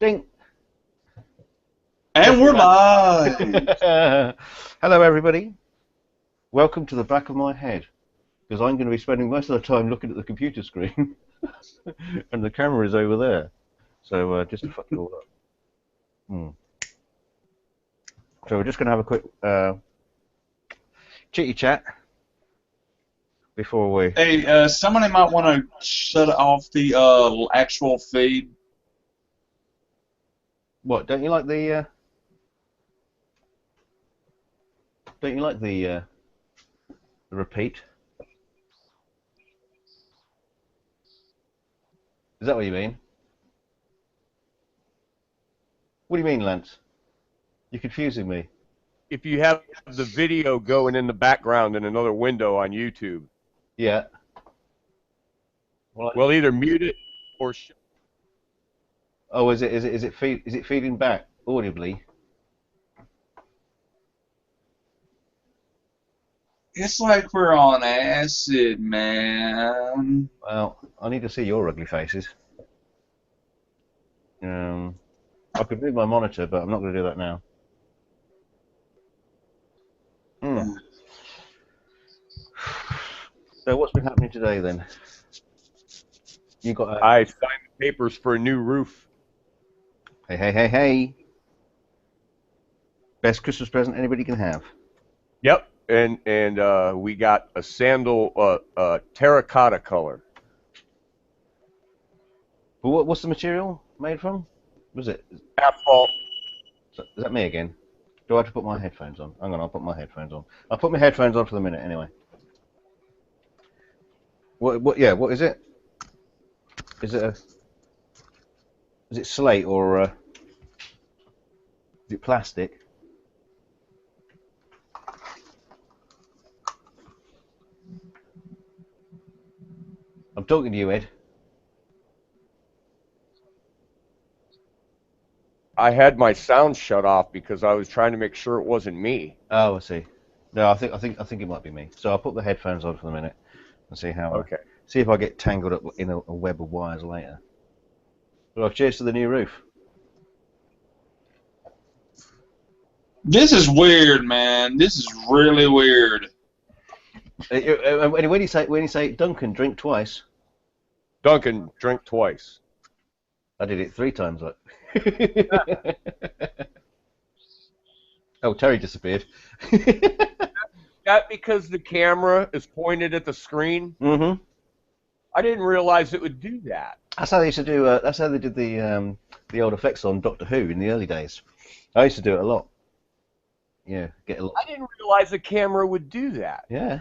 Ding. And we're live. Hello, everybody. Welcome to the back of my head, because I'm going to be spending most of the time looking at the computer screen, and the camera is over there. So just to fuck it all up. So we're just going to have a quick chitty chat before we. Hey, somebody might want to shut off the actual feed. What? Don't you like the? Don't you like the repeat? Is that what you mean? What do you mean, Lance? You're confusing me. If you have the video going in the background in another window on YouTube, Yeah. we'll either mute it or. Oh, is it feeding back audibly? It's like we're on acid, man. Well, I need to see your ugly faces. I could move my monitor, but I'm not going to do that now. So what's been happening today then? You got I signed the papers for a new roof. Hey. Best Christmas present anybody can have. Yep, and we got a sandal terracotta color. But what's the material made from? Was it Asphalt. is that me again? Do I have to put my headphones on? Hang on, I'll put my headphones on. I'll put my headphones on for the minute anyway. What is it? Is it slate or is it plastic? I'm talking to you, Ed. I had my sound shut off because I was trying to make sure it wasn't me. Oh, I see. No, I think it might be me. So I'll put the headphones on for the minute and see how. Okay. See if I get tangled up in a web of wires later. Well, cheers to the new roof. This is weird, man. This is really weird. When you say Duncan, drink twice. Duncan, drink twice. I did it 3 times. Like. Oh, Terry disappeared. That because the camera is pointed at the screen. Mm-hmm. I didn't realize it would do that. That's how they used to do. That's how they did the old effects on Doctor Who in the early days. I used to do it a lot. Yeah, get a lot. I didn't realize the camera would do that. Yeah.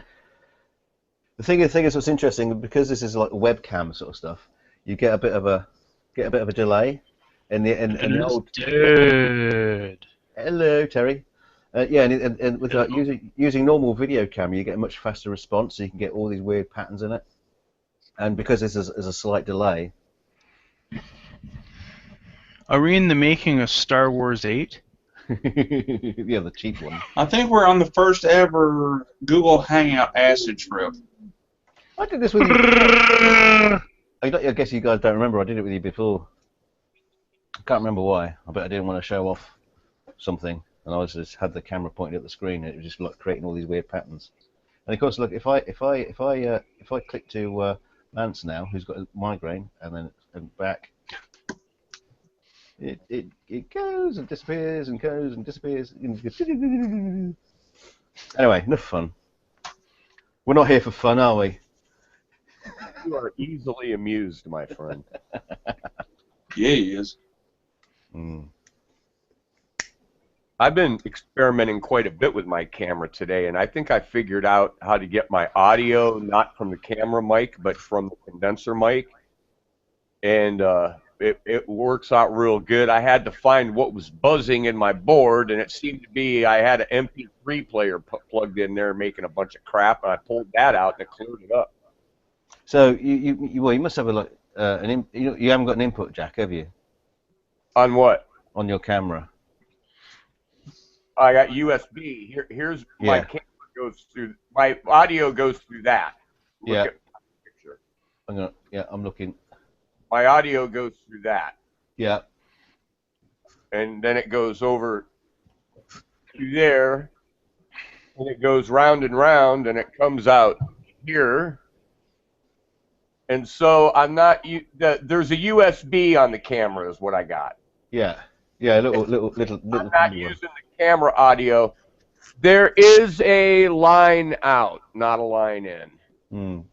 The thing is, what's interesting, because this is like webcam sort of stuff, you get a bit of a delay, in the old. Dude. Hello, Terry. Yeah, and with using normal video camera, you get a much faster response, so you can get all these weird patterns in it. And because this is a slight delay. Are we in the making of Star Wars 8? Yeah, the cheap one. I think we're on the first ever Google Hangout acid trip. I did this with you. I guess you guys don't remember. I did it with you before. I can't remember why. I bet I didn't want to show off something, and I just had the camera pointed at the screen, and it was just like creating all these weird patterns. And of course, look, if I click to Lance now, who's got a migraine, and back, it goes and disappears and goes and disappears. Anyway, enough fun. We're not here for fun, are we? You are easily amused, my friend. Yeah, he is. I've been experimenting quite a bit with my camera today, and I think I figured out how to get my audio not from the camera mic, but from the condenser mic. And it works out real good. I had to find what was buzzing in my board, and it seemed to be I had an MP3 player plugged in there making a bunch of crap, and I pulled that out, and it cleared it up. So you must have you haven't got an input jack, have you? On what? On your camera. I got USB. Here's my camera goes through. My audio goes through that. Look at my picture. I'm looking. My audio goes through that. Yeah. and then it goes over to there, and it goes round and round, and it comes out here. And so I'm not. There's a USB on the camera, is what I got. Yeah, yeah, little. I'm not using the camera audio. There is a line out, not a line in. Mm.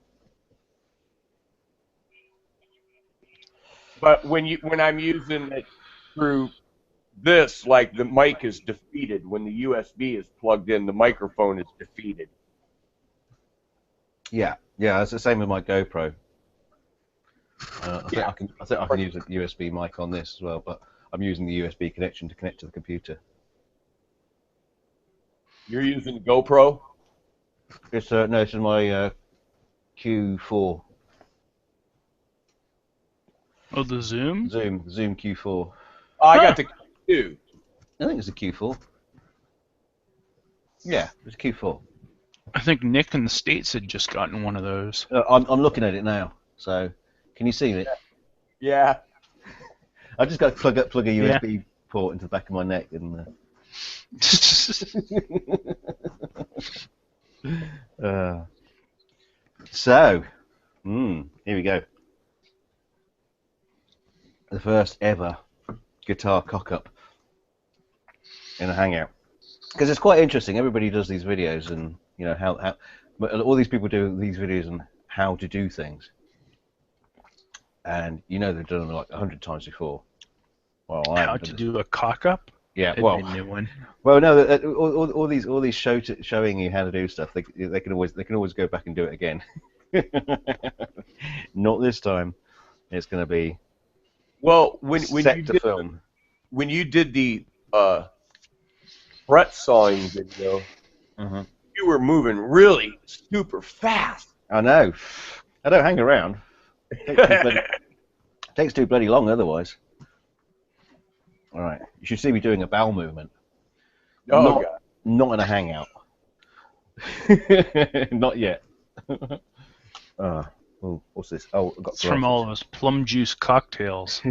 But when I'm using it through this, like the mic is defeated. When the USB is plugged in, the microphone is defeated. Yeah, it's the same with my GoPro. I think I can use a USB mic on this as well, but I'm using the USB connection to connect to the computer. You're using GoPro? It's no, it's in my Q4. Oh, the Zoom? Zoom Q4. Oh, I got the Q2. I think it's a Q4. Yeah, it's a Q4. I think Nick in the States had just gotten one of those. I'm looking at it now. So, can you see it? Yeah. I just got to plug a USB port into the back of my neck and. So, here we go. The first ever guitar cock-up in a Hangout. Because it's quite interesting. Everybody does these videos, and you know but all these people do these videos on how to do things, and you know they've done them like 100 times before. Well, How to do a cock-up? Yeah, That'd well, be a new one. Well, no, all these showing you how to do stuff. They can always go back and do it again. Not this time. It's going to be when set to film. When you did the fret sawing video, you were moving really super fast. I know. I don't hang around. Takes too bloody long otherwise. All right, you should see me doing a bowel movement. Oh, not in a Hangout. Not yet. Oh, what's this? Oh, I've got It's from all those plum juice cocktails.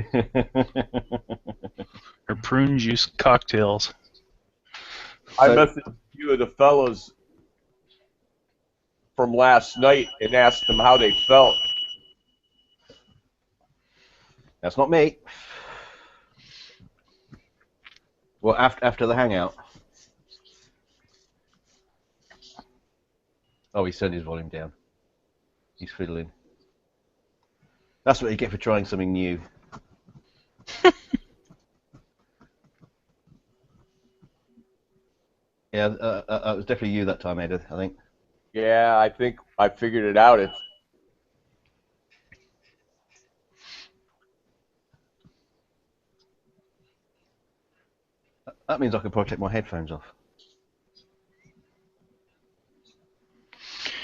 Or prune juice cocktails. I messaged a few of the fellows from last night and asked them how they felt. That's not me. Well, after the Hangout. Oh, he's turned his volume down. He's fiddling. That's what you get for trying something new. Yeah, it was definitely you that time, Edith, I think. Yeah, I think I figured it out. That means I can probably take my headphones off.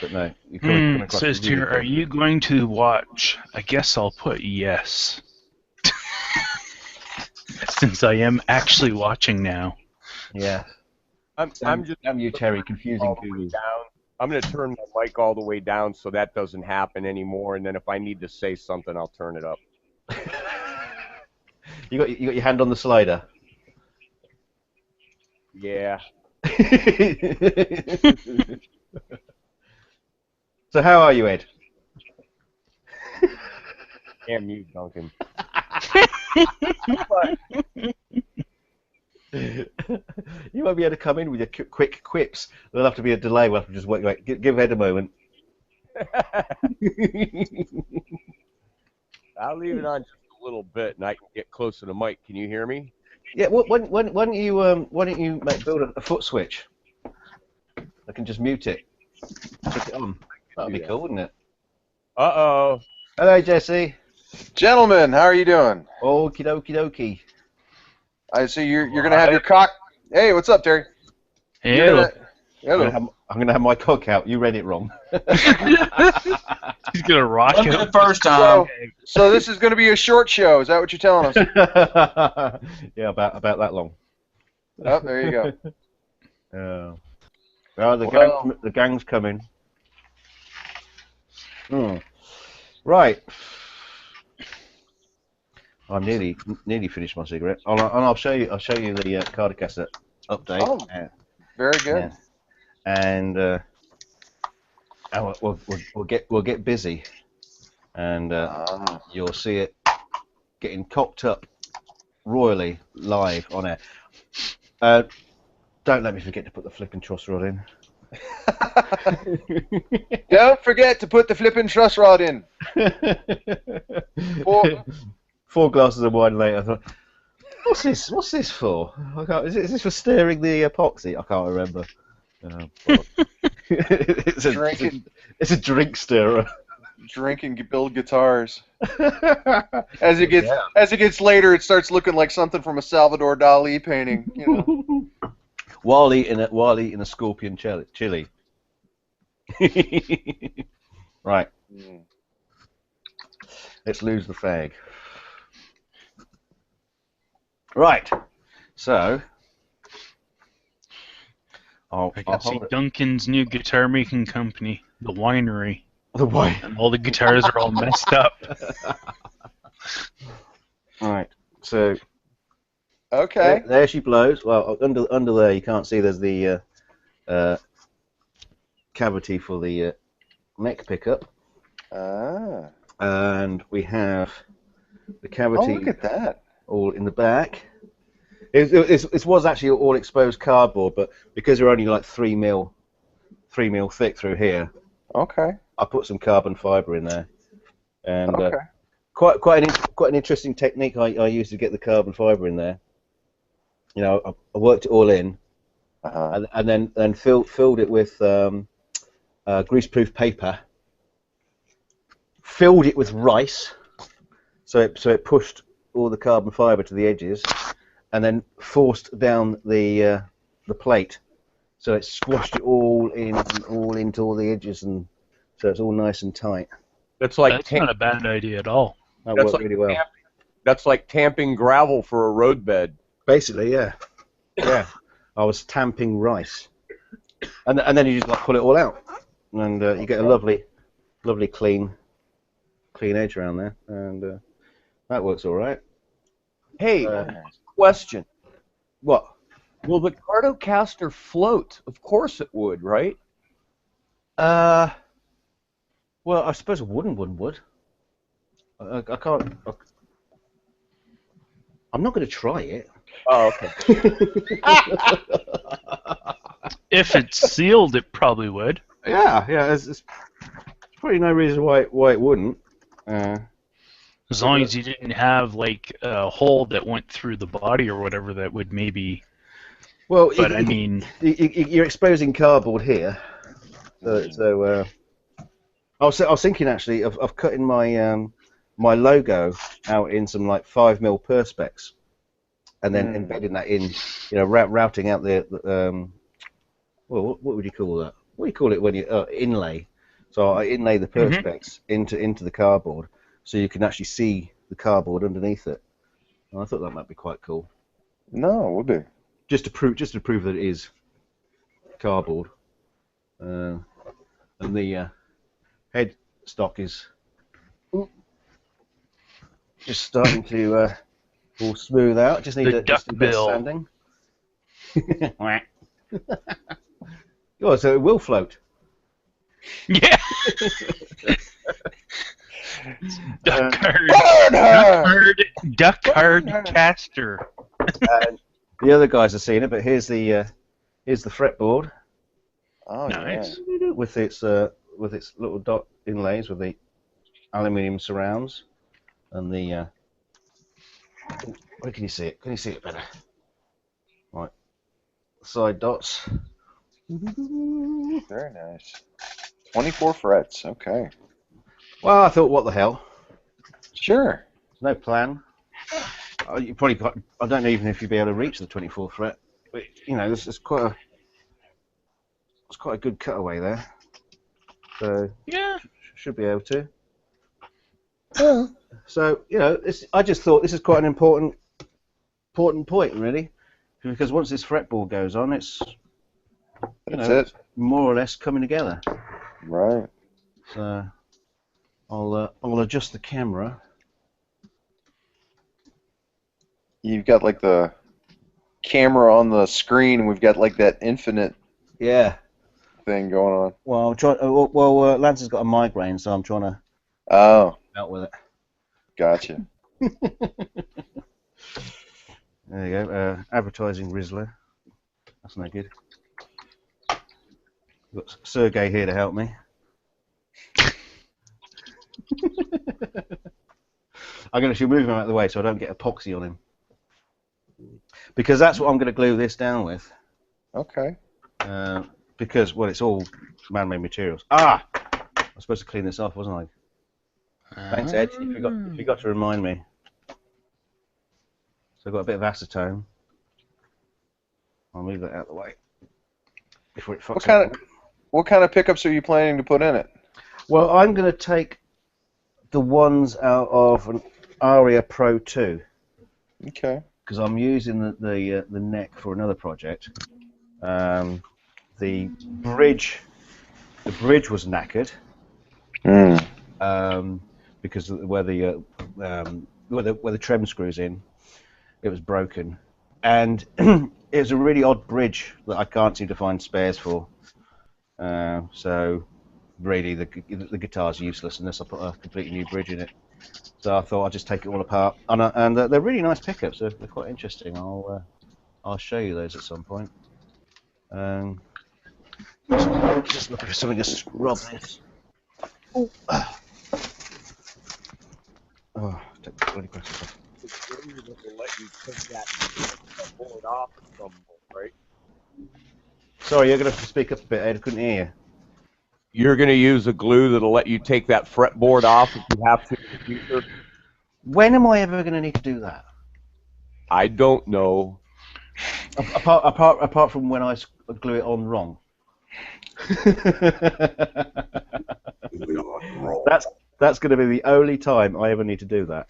But no, you come across says here, are you going to watch? I guess I'll put yes. Since I am actually watching now. Yeah. I'm you, Terry, confusing people. I'm going to turn my mic all the way down so that doesn't happen anymore, and then if I need to say something, I'll turn it up. You got your hand on the slider. Yeah. So how are you, Ed? Damn you, Duncan. You might be able to come in with your quick quips. There'll have to be a delay. We'll have to just wait. Give Ed a moment. I'll leave it on just a little bit, and I can get close to the mic. Can you hear me? Yeah. Why don't you build a foot switch? I can just mute it. Click it on. That'd be cool, wouldn't it? Uh-oh. Hello, Jesse. Gentlemen, how are you doing? Okie dokie dokie. I see you're gonna have your cock. Hey, what's up, Terry? Hello. Hello. I'm gonna have my cock out. You read it wrong. He's gonna rock Wasn't it. the first time. So this is gonna be a short show. Is that what you're telling us? Yeah, about that long. Oh, there you go. Well, the gang's coming. Right. I'm nearly finished my cigarette. I'll show you the Cardocaster update. Oh, very good. And we'll get busy, and you'll see it getting cocked up royally live on air. Don't let me forget to put the flipping truss rod in. Don't forget to put the flipping truss rod in. Four glasses of wine later, I thought, what's this? What's this for? Is this for stirring the epoxy? I can't remember. It's a drink stirrer. Drink and build guitars. As it gets later, it starts looking like something from a Salvador Dali painting. You know. While eating a scorpion chili. Right. Let's lose the fag. Right. So I can see Duncan's new guitar making company, the winery. The wine. And all the guitars are all messed up. Right. So. Okay. There she blows. Well, under there you can't see. There's the cavity for the neck pickup. And we have the cavity. Oh, look at that. All in the back. It was actually all exposed cardboard, but because we're only like 3 mil thick through here. Okay. I put some carbon fibre in there, and okay. Quite an interesting technique I used to get the carbon fibre in there. You know, I worked it all in, and then filled it with greaseproof paper. Filled it with rice, so it pushed all the carbon fibre to the edges, and then forced down the plate, so it squashed it all into all the edges, and so it's all nice and tight. That's like That's not a bad idea at all. That worked really well. That's like tamping gravel for a roadbed. Basically, yeah. Yeah. I was tamping rice. And then you just like pull it all out. And you get a lovely clean edge around there. And that works all right. Hey, question. What? Will the Cardocaster float? Of course it would, right? Well, I suppose a wooden one would. I can't... I'm not going to try it. Oh, okay. If it's sealed, it probably would. Yeah. There's probably no reason why it wouldn't. As long as you didn't have like a hole that went through the body or whatever, that would maybe. Well, but I mean, you're exposing cardboard here, so I was thinking actually of cutting my my logo out in some like 5mm perspex, and then embedding that in, you know, routing out the well, what would you call that? What do you call it when you inlay? So I inlay the perspex into the cardboard, so you can actually see the cardboard underneath it. And I thought that might be quite cool. No, it would be. Just to prove that it is cardboard. And the head stock is just starting to all smooth out. Just need the a duck bill sanding. Oh, so it will float. Yeah. Cardocaster. And the other guys are seeing it, but here's the fretboard. Oh, nice. Yeah. With its little dot inlays with the aluminium surrounds and the where can you see it? Can you see it better? Right, side dots. Very nice. 24 frets. Okay. Well, I thought, what the hell? Sure. There's no plan. You probably got. I don't know even if you'd be able to reach the 24th fret. But, you know, it's quite a good cutaway there. So yeah, should be able to. Yeah. So you know, I just thought this is quite an important point, really, because once this fretboard goes on, it's it's more or less coming together. Right. So I'll adjust the camera you've got like the camera on the screen, and we've got like that infinite Yeah. thing going on. Well, I'm trying. Lance has got a migraine, so I'm trying to Oh, out with it. gotcha. There you go. Advertising Rizzler. That's no good. We've got Sergey here to help me. I'm going to move him out of the way so I don't get epoxy on him. Because that's what I'm going to glue this down with. Okay. Because, well, it's all man-made materials. Ah! I was supposed to clean this off, wasn't I? Thanks, Ed. You forgot to remind me. So I've got a bit of acetone. I'll move that out of the way before it fucks up. What kind of pickups are you planning to put in it? Well, I'm going to take the ones out of an Aria Pro 2. Okay. Because I'm using the neck for another project. The bridge was knackered. Because where the trem screws in, it was broken, and it was a really odd bridge that I can't seem to find spares for. So really, the guitar's useless unless I put a completely new bridge in it. So I thought I'd just take it all apart, and they're really nice pickups. They're quite interesting. I'll show you those at some point. Just looking for something to rub this. Oh, take the bloody glasses off. Let you take that board off at some point, right? Sorry, you're going to have to speak up a bit, Ed. I couldn't hear you. You're going to use a glue that'll let you take that fretboard off if you have to in the future? When am I ever going to need to do that? I don't know. Apart from when I glue it on wrong. That's going to be the only time I ever need to do that.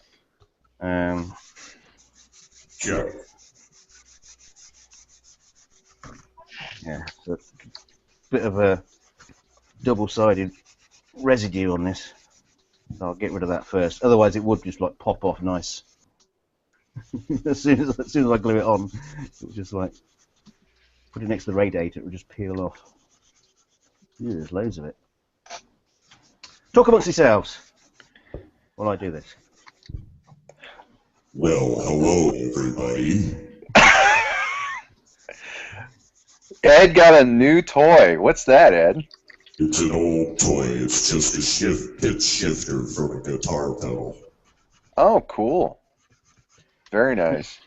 Sure. Yeah, so bit of a double-sided residue on this. So I'll get rid of that first. Otherwise, it would just like pop off nice. as soon as I glue it on, it would just like put it next to the radiator. It would just peel off. Ew, there's loads of it. Talk amongst yourselves while I do this. Well, hello, everybody. Ed got a new toy. What's that, Ed? It's an old toy. It's just a pitch shifter for a guitar pedal. Oh, cool. Very nice.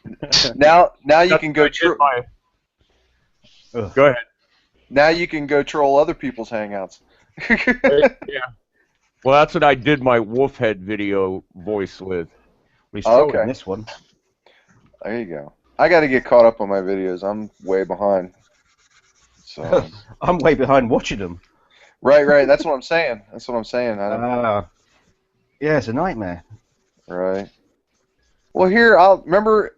Now you can go. Go ahead. Now you can go troll other people's hangouts. Yeah. Well, that's what I did my Wolfhead video voice with. Okay. This one. There you go. I got to get caught up on my videos. I'm way behind. So I'm way behind watching them. Right. That's what I'm saying. Yeah, it's a nightmare. Right. Well, here I'll remember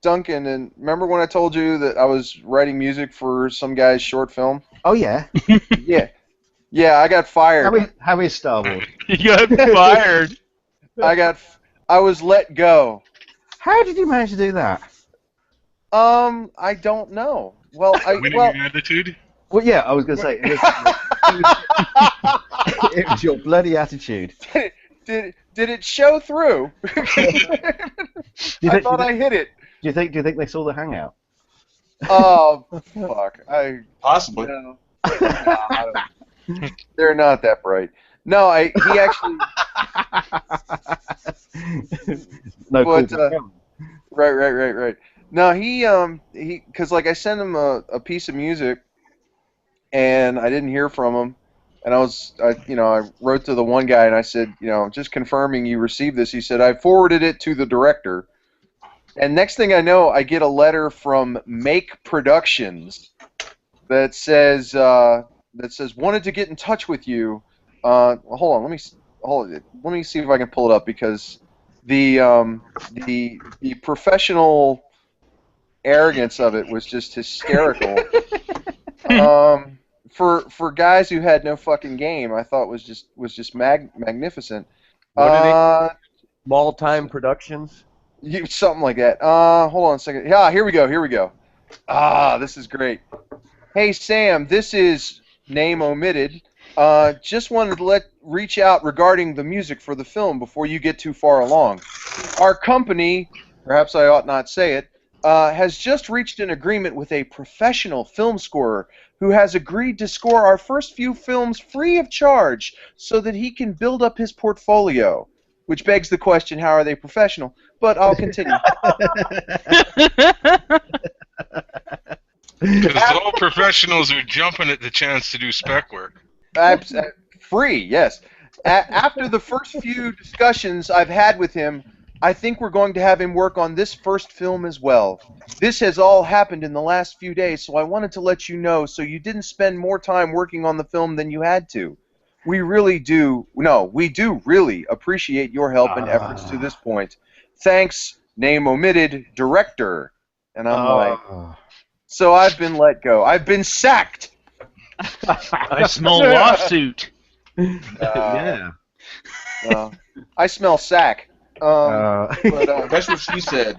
Duncan, and remember when I told you that I was writing music for some guy's short film? Oh yeah. Yeah. I got fired. How is Star Wars? You got fired. I was let go. How did you manage to do that? I don't know. Well, Winning attitude? Well, yeah, I was going to say it was your bloody attitude. Did it show through? I thought I hit it. Do you think they saw the Hangout? Oh fuck! Possibly. No, they're not that bright. No, he actually. No. But, right. No, he because like I sent him a piece of music, and I didn't hear from him, and I wrote to the one guy and I said, just confirming you received this. He said I forwarded it to the director, and next thing I know, I get a letter from Make Productions that says wanted to get in touch with you. Hold on, let me see if I can pull it up because the professional arrogance of it was just hysterical. For guys who had no fucking game, I thought was just magnificent. What are they? Small Time Productions. Something like that. Hold on a second. Yeah, here we go. Here we go. This is great. Hey Sam, this is name omitted. Just wanted to reach out regarding the music for the film before you get too far along. Our company, perhaps I ought not say it, has just reached an agreement with a professional film scorer who has agreed to score our first few films free of charge so that he can build up his portfolio. Which begs the question, how are they professional? But I'll continue. Because all professionals are jumping at the chance to do spec work. Free, yes. After the first few discussions I've had with him, I think we're going to have him work on this first film as well. This has all happened in the last few days, so I wanted to let you know so you didn't spend more time working on the film than you had to. We do really appreciate your help and efforts to this point. Thanks, name omitted, director. And I'm like, so I've been let go. I've been sacked. I smell lawsuit. Yeah. I smell sack. That's what she said.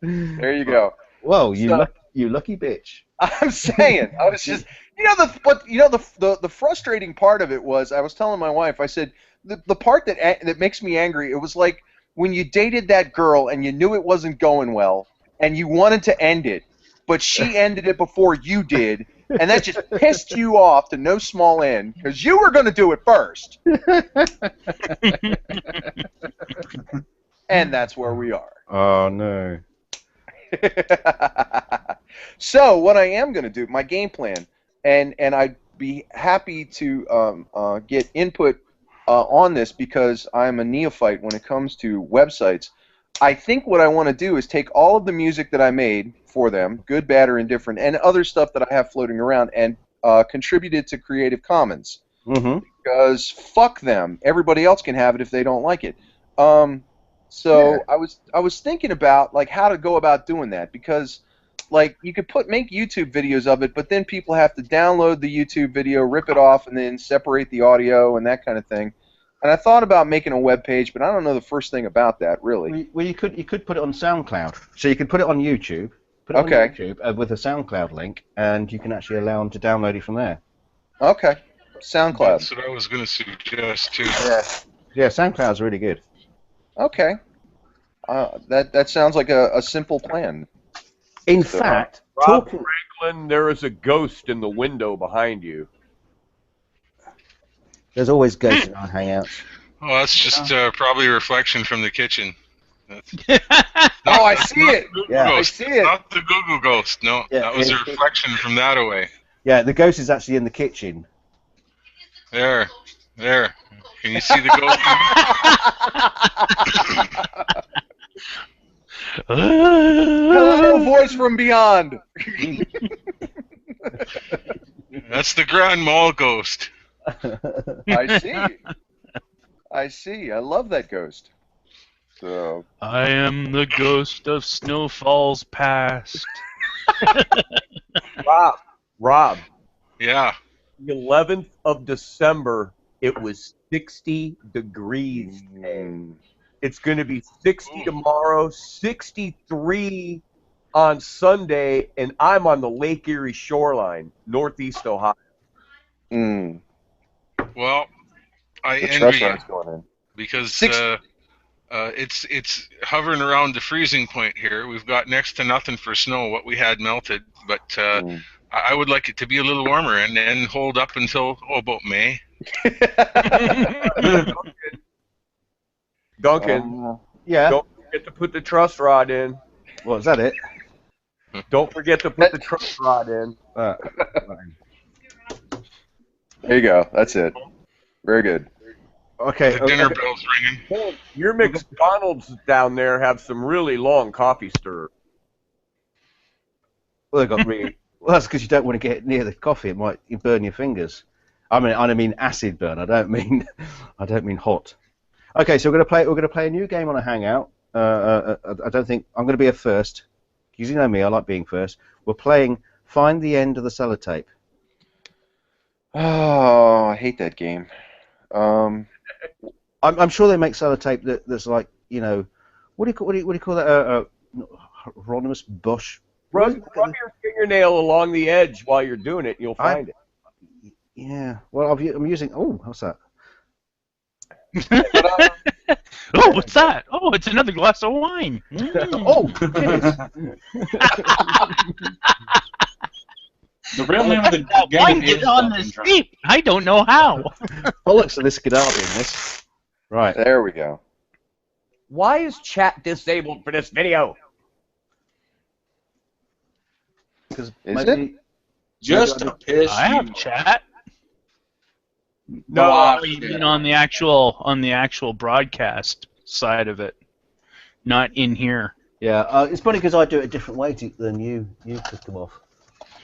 There you go. Whoa, you lucky bitch. I'm saying, I was just, the frustrating part of it was, I was telling my wife, I said, the part that makes me angry, it was like when you dated that girl and you knew it wasn't going well, and you wanted to end it, but she ended it before you did, and that just pissed you off to no small end, because you were going to do it first. And that's where we are. Oh, no. So what I am going to do, my game plan, and I'd be happy to get input on this because I'm a neophyte when it comes to websites. I think what I want to do is take all of the music that I made for them, good, bad, or indifferent, and other stuff that I have floating around, and contribute it to Creative Commons. Mm-hmm. Because fuck them. Everybody else can have it if they don't like it. So yeah. I was thinking about like how to go about doing that, because like you could make YouTube videos of it, but then people have to download the YouTube video, rip it off, and then separate the audio and that kind of thing. And I thought about making a web page, but I don't know the first thing about that really. Well, you could put it on SoundCloud. So you could put it on YouTube. Put it on YouTube with a SoundCloud link, and you can actually allow them to download it from there. Okay, SoundCloud. That's what I was going to suggest too. Yeah, SoundCloud's really good. Okay, that sounds like a simple plan. In fact, Rob Franklin, there is a ghost in the window behind you. There's always ghosts in our hangouts. Oh, that's just probably a reflection from the kitchen. I see it. Yeah, I see it. Not the Google ghost. No, that was a reflection from that away. Yeah, the ghost is actually in the kitchen. There. Can you see the ghost? Hello, voice from beyond. That's the Grand Mall ghost. I see. I love that ghost. So. I am the ghost of snowfalls past. Rob. Yeah. The 11th of December, it was 60 degrees today. It's going to be 60 tomorrow, 63 on Sunday, and I'm on the Lake Erie shoreline, northeast Ohio. Well, I The envy Truss you going in. because it's hovering around the freezing point here. We've got next to nothing for snow. What we had melted, but I would like it to be a little warmer and then hold up until about May. Duncan, Yeah. don't forget to put the truss rod in. Well, is that it? Don't forget to put the truss rod in. There you go. That's it. Very good. Okay. The dinner bell's ringing. Your McDonald's down there have some really long coffee stirrers. Well, they got really. Well, that's because you don't want to get near the coffee. It might burn your fingers. I mean acid burn. I don't mean hot. Okay, so we're gonna play a new game on a Hangout. I don't think I'm gonna be a first. Because you know me, I like being first. We're playing Find the End of the Sellotape. Oh, I hate that game. I'm sure they make sellotape that's like, What do you call that? Hieronymus bush. Rub your fingernail along the edge while you're doing it, and you'll find it. Yeah. Well, I'm using. Oh, what's that? Oh, what's that? Oh, it's another glass of wine. Oh, The real name of the That wine game is get on this deep. I don't know how. bollocks of this Gaddafi in this. Right. There we go. Why is chat disabled for this video? Because Is maybe Just to piss I you have off. chat. No, I You mean on the actual broadcast side of it, not in here. Yeah, it's funny because I do it a different way than you could come off.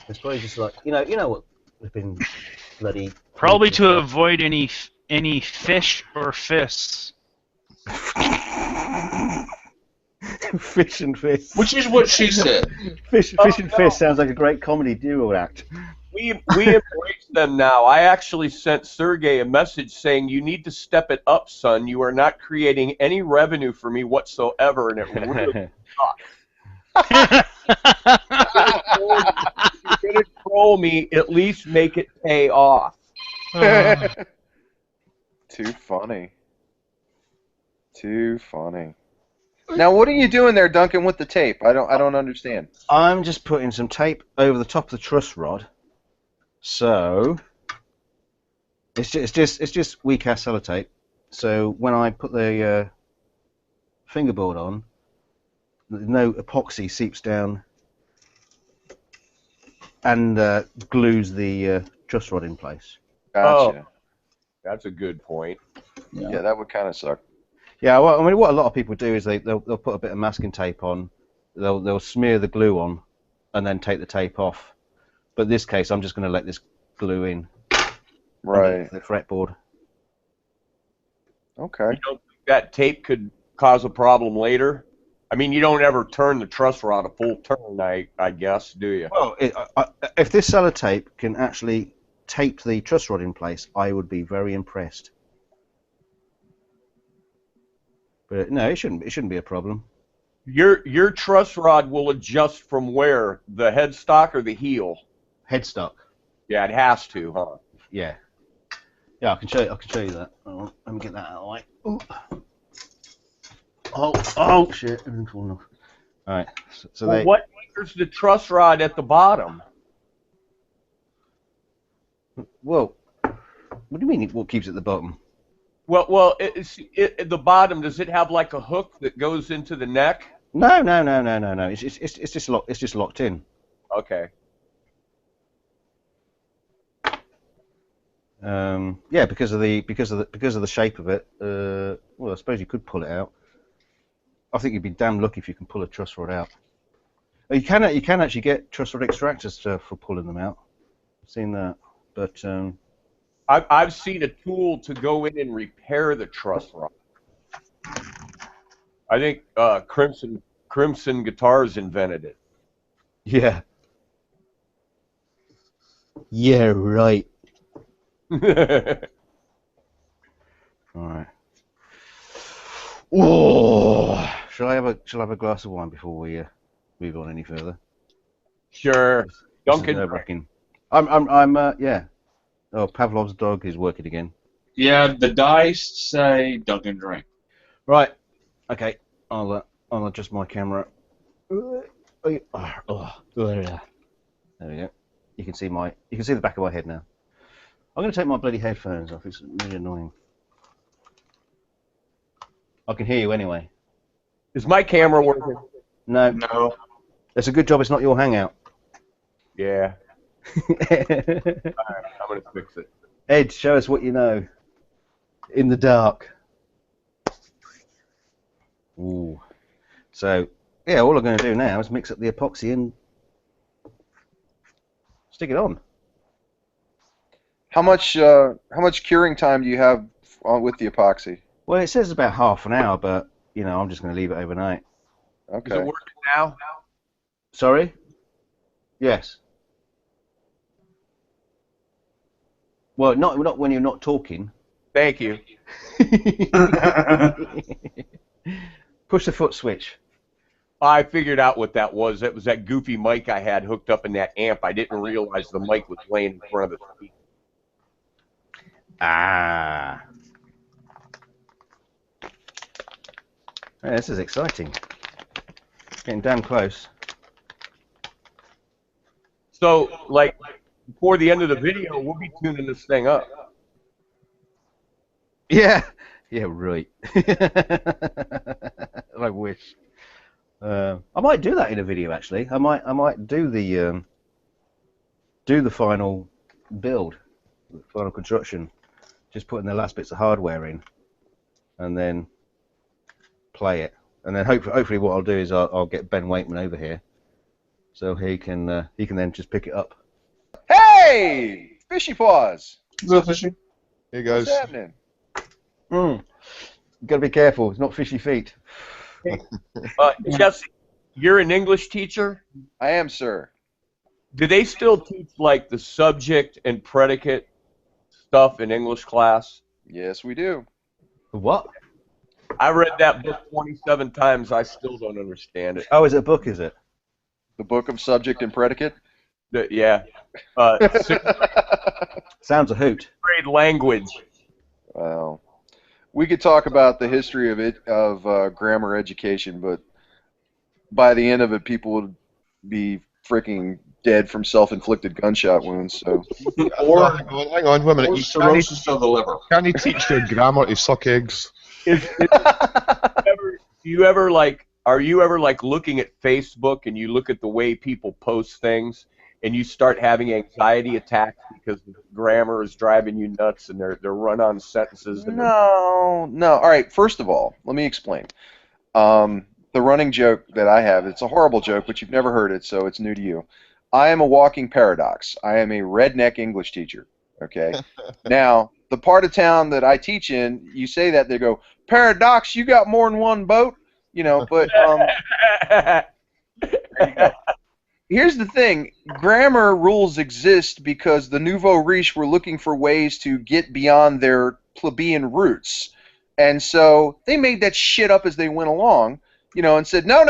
It's probably just like you know what we've been bloody. Probably to avoid any fish or fists. Fish and Fist. Which is what she said. Fish and Fist sounds like a great comedy duo act. We embrace them now. I actually sent Sergey a message saying, "You need to step it up, son. You are not creating any revenue for me whatsoever," and it really sucks. If you're gonna troll me, at least make it pay off. Too funny. Too funny. Now, what are you doing there, Duncan, with the tape? I don't understand. I'm just putting some tape over the top of the truss rod, so it's just weak ass sellotape. So when I put the fingerboard on, no epoxy seeps down and glues the truss rod in place. Gotcha. That's a good point. Yeah, that would kind of suck. Yeah, well, I mean, what a lot of people do is they'll put a bit of masking tape on, they'll smear the glue on, and then take the tape off. But in this case, I'm just going to let this glue in. Right. The fretboard. Okay. You don't think that tape could cause a problem later? I mean, you don't ever turn the truss rod a full turn, I guess, do you? Well, if this sellotape can actually tape the truss rod in place, I would be very impressed. But no, it shouldn't be a problem. Your truss rod will adjust from where? The headstock or the heel? Headstock. Yeah, it has to, huh? Yeah. Yeah, I can show you that. Oh, let me get that out of the way. Oh shit! Everything's falling off. All right. So Well, they. what anchors the truss rod at the bottom? Well, what do you mean? What keeps it at the bottom? Well, the bottom. Does it have like a hook that goes into the neck? No. It's just locked. It's just locked in. Okay. Yeah, because of the shape of it. Well, I suppose you could pull it out. I think you'd be damn lucky if you can pull a truss rod out. You can actually get truss rod extractors for pulling them out. I've seen that, but I've seen a tool to go in and repair the truss rod. I think Crimson Guitars invented it. yeah. Yeah, right. All right. Oh, shall I have a glass of wine before we move on any further? Sure. Duncan. Nerve-wracking. I'm yeah. Oh, Pavlov's dog is working again. Yeah, the dice say Duncan drink. Right. Okay. I'll adjust my camera. There we go. You can see the back of my head now. I'm going to take my bloody headphones off. It's really annoying. I can hear you anyway. Is my camera working? No. No. It's a good job it's not your Hangout. Yeah. All right, I'm going to fix it. Ed, show us what you know. In the dark. Ooh. So, yeah, all I'm going to do now is mix up the epoxy and stick it on. How much curing time do you have with the epoxy? Well, it says about half an hour, but you know, I'm just going to leave it overnight. Okay. Is it working now? Sorry? Yes. Well, not when you're not talking. Thank you. Push the foot switch. I figured out what that was. It was that goofy mic I had hooked up in that amp. I didn't realize the mic was laying in front of the speaker. Ah. Yeah, this is exciting. Getting damn close. So, like, before the end of the video, we'll be tuning this thing up. Yeah. Yeah, right. I wish. I might do that in a video actually. I might do the final build, the final construction, just putting the last bits of hardware in, and then play it. And then hopefully what I'll do is I'll get Ben Wakeman over here, so he can then just pick it up. Hey, Fishy Paws. Is that Fishy? Hey guys. What's happening? You gotta be careful. It's not fishy feet. Jesse, you're an English teacher? I am, sir. Do they still teach, like, the subject and predicate stuff in English class? Yes, we do. What? I read that book 27 times. I still don't understand it. Oh, is it a book? Is it? The book of subject and predicate? Yeah. Sounds a hoot. Grade language. Well, we could talk about the history of grammar education, but by the end of it, people would be freaking dead from self-inflicted gunshot wounds. So, Or, Hang on, wait a minute. or You cirrhosis of the liver. can't teach your grammar to suck eggs. Are you ever like looking at Facebook and you look at the way people post things and you start having anxiety attacks because the grammar is driving you nuts and they're run-on sentences? And no. All right, first of all, let me explain. The running joke that I have, it's a horrible joke, but you've never heard it, so it's new to you. I am a walking paradox. I am a redneck English teacher, okay? Now, the part of town that I teach in, you say that, they go, paradox, you got more than one boat? You know, but there you go. Here's the thing. Grammar rules exist because the nouveau riche were looking for ways to get beyond their plebeian roots. And so they made that shit up as they went along, you know, and said, no,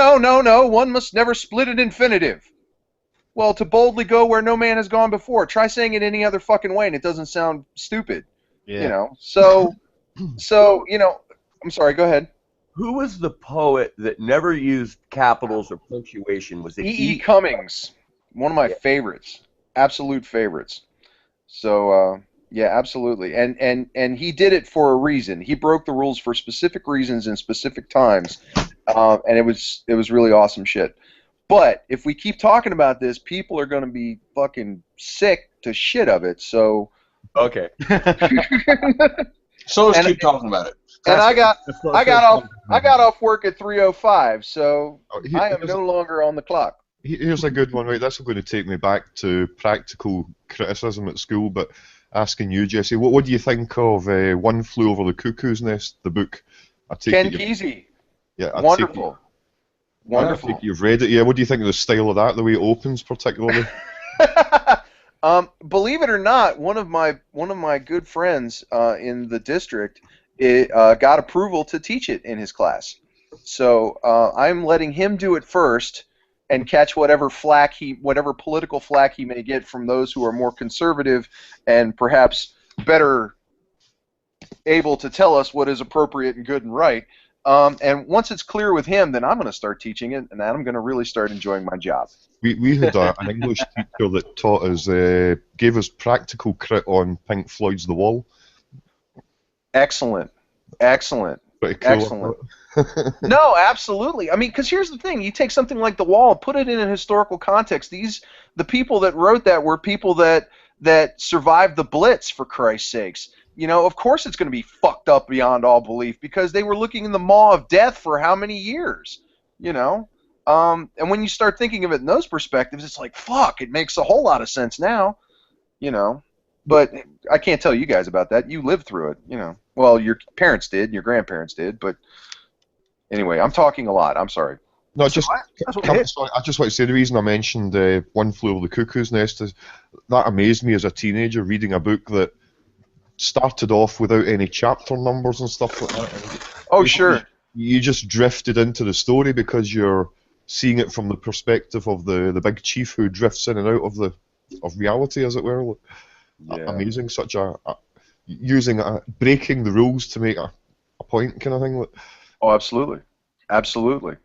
one must never split an infinitive. Well, to boldly go where no man has gone before, try saying it any other fucking way and it doesn't sound stupid. Yeah. You know, so, you know, I'm sorry, go ahead. Who was the poet that never used capitals or punctuation? Was it E.E. Cummings, one of my favorites, absolute favorites. So, yeah, absolutely, and he did it for a reason. He broke the rules for specific reasons in specific times, and it was really awesome shit. But if we keep talking about this, people are going to be fucking sick to shit of it. So, okay. So let's keep talking about it. And I got off work at 3:05, so I am no longer on the clock. Here's a good one, right? That's going to take me back to practical criticism at school, but asking you, Jesse, what do you think of One Flew Over the Cuckoo's Nest, the book? Ken Kesey. Yeah, wonderful. I think you've read it. Yeah, what do you think of the style of that, the way it opens particularly? Believe it or not, one of my good friends in the district got approval to teach it in his class. So I'm letting him do it first and catch whatever political flack he may get from those who are more conservative and perhaps better able to tell us what is appropriate and good and right. And once it's clear with him, then I'm going to start teaching it, and I'm going to really start enjoying my job. We had an English teacher that taught us, gave us practical crit on Pink Floyd's The Wall. Excellent. Pretty cool. Excellent. No, absolutely. I mean, because here's the thing: you take something like The Wall, put it in a historical context. The people that wrote that were people that survived the Blitz, for Christ's sakes. You know, of course it's going to be fucked up beyond all belief because they were looking in the maw of death for how many years? You know, and when you start thinking of it in those perspectives, it's like, fuck, it makes a whole lot of sense now. You know, but I can't tell you guys about that. You lived through it. You know, well, your parents did, and your grandparents did, but. Anyway, I'm talking a lot. I'm sorry. No, I just want to say the reason I mentioned One Flew Over the Cuckoo's Nest is that amazed me as a teenager reading a book that started off without any chapter numbers and stuff like that. Oh, sure. you just drifted into the story because you're seeing it from the perspective of the big chief who drifts in and out of reality, as it were. Yeah. Amazing, such breaking the rules to make a point kind of thing. Oh, absolutely, absolutely.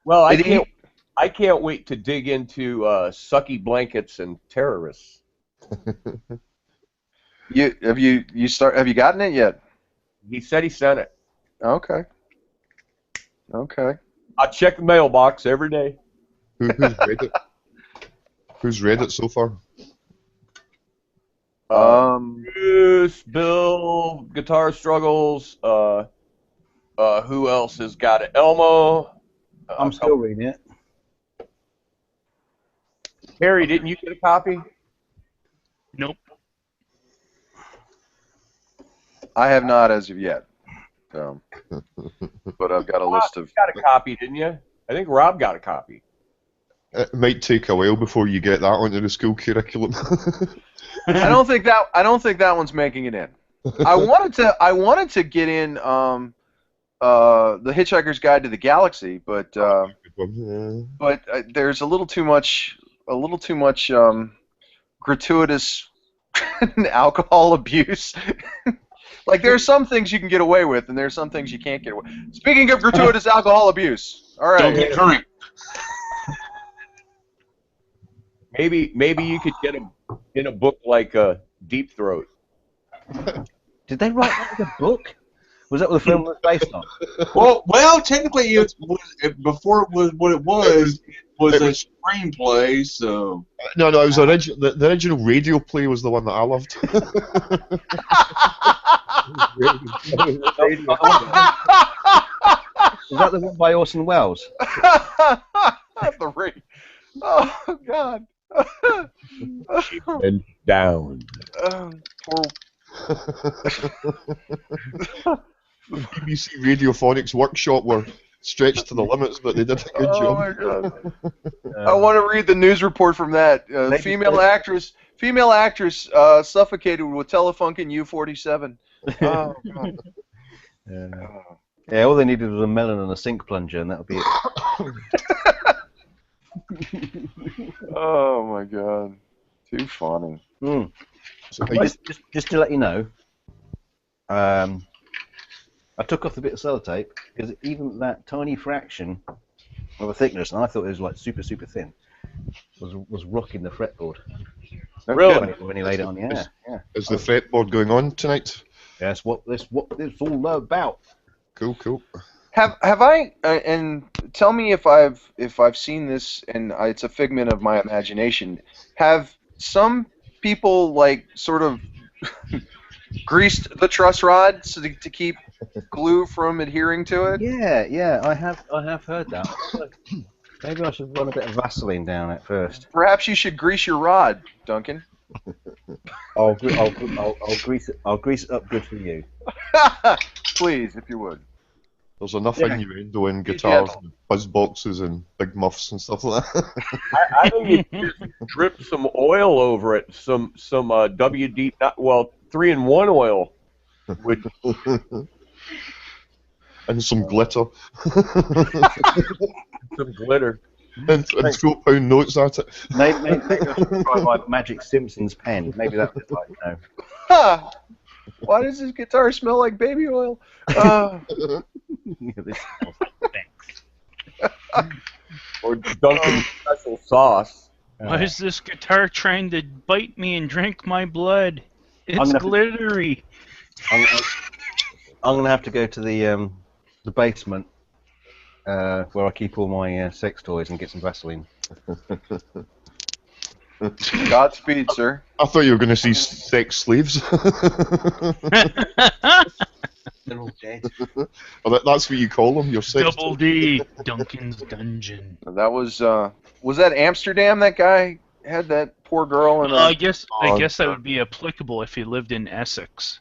Well, I can't wait to dig into sucky blankets and terrorists. Have you gotten it yet? He said he sent it. Okay. Okay. I check the mailbox every day. Who's read it? Who's read it so far? Bruce, Bill, Guitar Struggles. Who else has got it? Elmo. I'm still reading it. Harry, didn't you get a copy? Nope. I have not as of yet. But I've got a list of. You got a copy, didn't you? I think Rob got a copy. It might take a while before you get that onto the school curriculum. I don't think that one's making it in. I wanted to get in the Hitchhiker's Guide to the Galaxy, but there's a little too much gratuitous alcohol abuse. Like, there are some things you can get away with, and there are some things you can't get away with. Speaking of gratuitous alcohol abuse, all right. Don't get drunk. Maybe you could get him in a book like Deep Throat. Did they write that as a book? Was that what the film was based on? Well, technically, before it was what it was a screenplay. So no, it was the original radio play was the one that I loved. Was that the one by Orson Welles? The ring. Oh God. And down. Poor. The BBC Radiophonics workshop were stretched to the limits, but they did a good job. Oh my God. I want to read the news report from that. Female actress suffocated with Telefunken U-47. Oh God. Yeah, all they needed was a melon and a sink plunger, and that would be it. Oh my God. Too funny. So, Just to let you know, I took off the bit of sellotape because even that tiny fraction of a thickness, and I thought it was like super thin, was rocking the fretboard. Really? When he laid it on the air. Yeah. is the fretboard going on tonight? That's what it's all about. Cool. Have I and tell me if I've seen this and it's a figment of my imagination. Have some people like sort of greased the truss rod so to keep glue from adhering to it? Yeah, I have heard that. Maybe I should run a bit of Vaseline down it first. Perhaps you should grease your rod, Duncan. I'll grease it up good for you. Please, if you would. There's enough innuendo in guitars, and buzz boxes, and big muffs and stuff like that. I think you just drip some oil over it, some WD 3-in-1 oil, with and some glitter. some glitter. And £12 notes at it. Maybe I should try my Magic Simpsons pen. Maybe that would like, Ha! Why does this guitar smell like baby oil? Thanks. Or Dunkin's special sauce. Why is this guitar trying to bite me and drink my blood? It's glittery. I'm gonna have to go to the basement where I keep all my sex toys and get some Vaseline. Godspeed, sir. I thought you were going to see sex slaves. They're all dead. Well, that's what you call them, your sex Double D, Duncan's Dungeon. That was that Amsterdam? That guy had that poor girl in. I guess that would be applicable if he lived in Essex.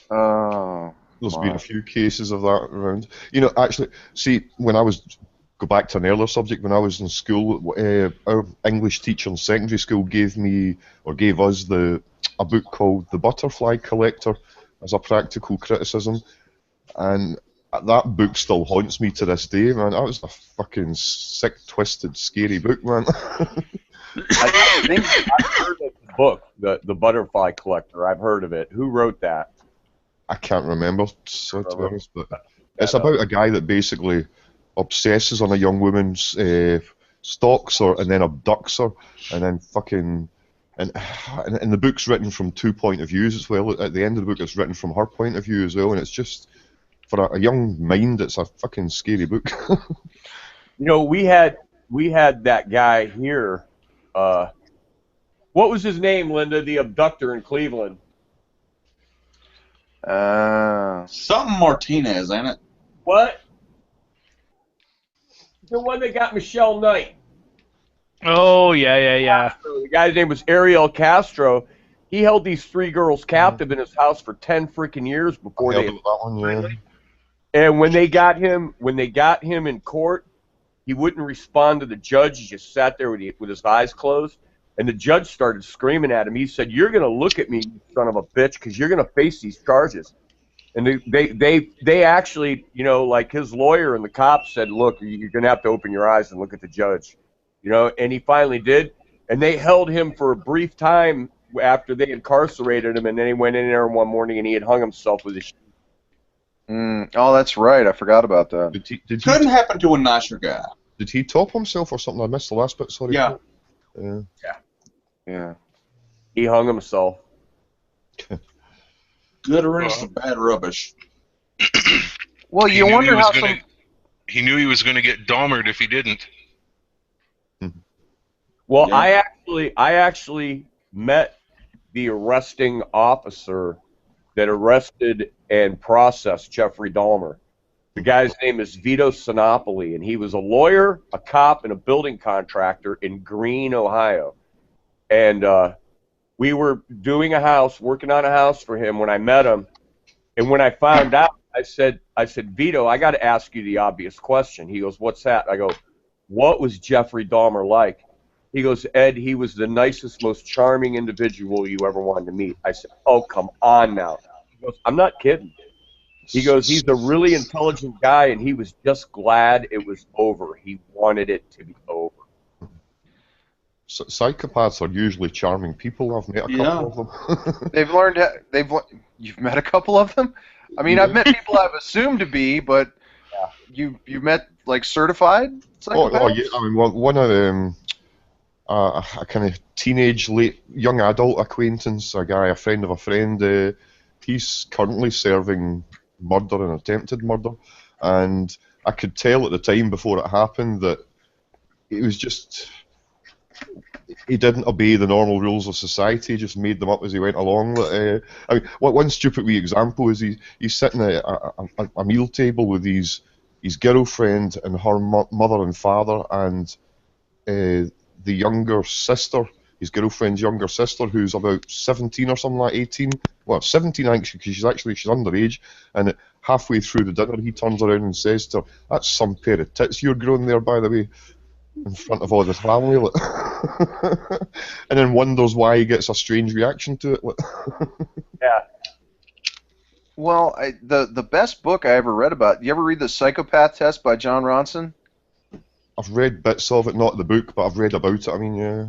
There's been a few cases of that around. You know, actually, see, go back to an earlier subject, when I was in school, our English teacher in secondary school gave us a book called The Butterfly Collector, as a practical criticism, and that book still haunts me to this day, man. That was a fucking sick, twisted, scary book, man. I think I've heard of the book, the Butterfly Collector. I've heard of it. Who wrote that? I can't remember, so to be honest, but it's about a guy that basically obsesses on a young woman's, stalks her and then abducts her, and then fucking, and the book's written from 2 point of views as well. At the end of the book, it's written from her point of view as well, and it's just, for a young mind, it's a fucking scary book. You know, we had that guy here. What was his name, Linda? The abductor in Cleveland. Something Martinez, ain't it? What? The one that got Michelle Knight. Oh, yeah. The guy's name was Ariel Castro. He held these 3 girls captive in his house for 10 freaking years before they. That one, yeah. And when they got him in court, he wouldn't respond to the judge. He just sat there with his eyes closed. And the judge started screaming at him. He said, "You're going to look at me, you son of a bitch, because you're going to face these charges." And they actually, you know, like his lawyer and the cops said, "Look, you're going to have to open your eyes and look at the judge." You know, and he finally did. And they held him for a brief time after they incarcerated him, and then he went in there one morning and he had hung himself with his shoes. Oh, that's right. I forgot about that. Couldn't happen to a nicer guy. Did he top himself or something? I missed the last bit, sorry. Yeah. Yeah. He hung himself. Good riddance to bad rubbish. Well, you wonder how He knew he was going to get Dahmered if he didn't. Well, Yeah. I actually met the arresting officer that arrested and processed Jeffrey Dahmer. The guy's name is Vito Sinopoli, and he was a lawyer, a cop, and a building contractor in Greene, Ohio. And we were working on a house for him when I met him. And when I found out, I said, Vito, I got to ask you the obvious question. He goes, "What's that?" I go, "What was Jeffrey Dahmer like?" He goes, "Ed, he was the nicest, most charming individual you ever wanted to meet." I said, "Oh, come on now." He goes, "I'm not kidding." He goes, "He's a really intelligent guy, and he was just glad it was over. He wanted it to be over." Psychopaths are usually charming people. I've met a couple of them. You've met a couple of them? I mean, I've met people I've assumed to be, but you've met, like, certified psychopaths? Oh, yeah. I mean, one of them, a kind of teenage, young adult acquaintance, a friend of a friend, he's currently serving murder and attempted murder, and I could tell at the time before it happened that it was just, he didn't obey the normal rules of society, just made them up as he went along. I mean, one stupid wee example is he's sitting at a meal table with his girlfriend and her mother and father, and the younger sister, his girlfriend's younger sister, who's about 17 or something like 18. Well, 17 actually, because she's underage. And halfway through the dinner, he turns around and says to her, "That's some pair of tits you're growing there, by the way," in front of all the family. And then wonders why he gets a strange reaction to it. Yeah. Well, the best book I ever read about, you ever read The Psychopath Test by John Ronson? I've read bits of it, not the book, but I've read about it. I mean, yeah.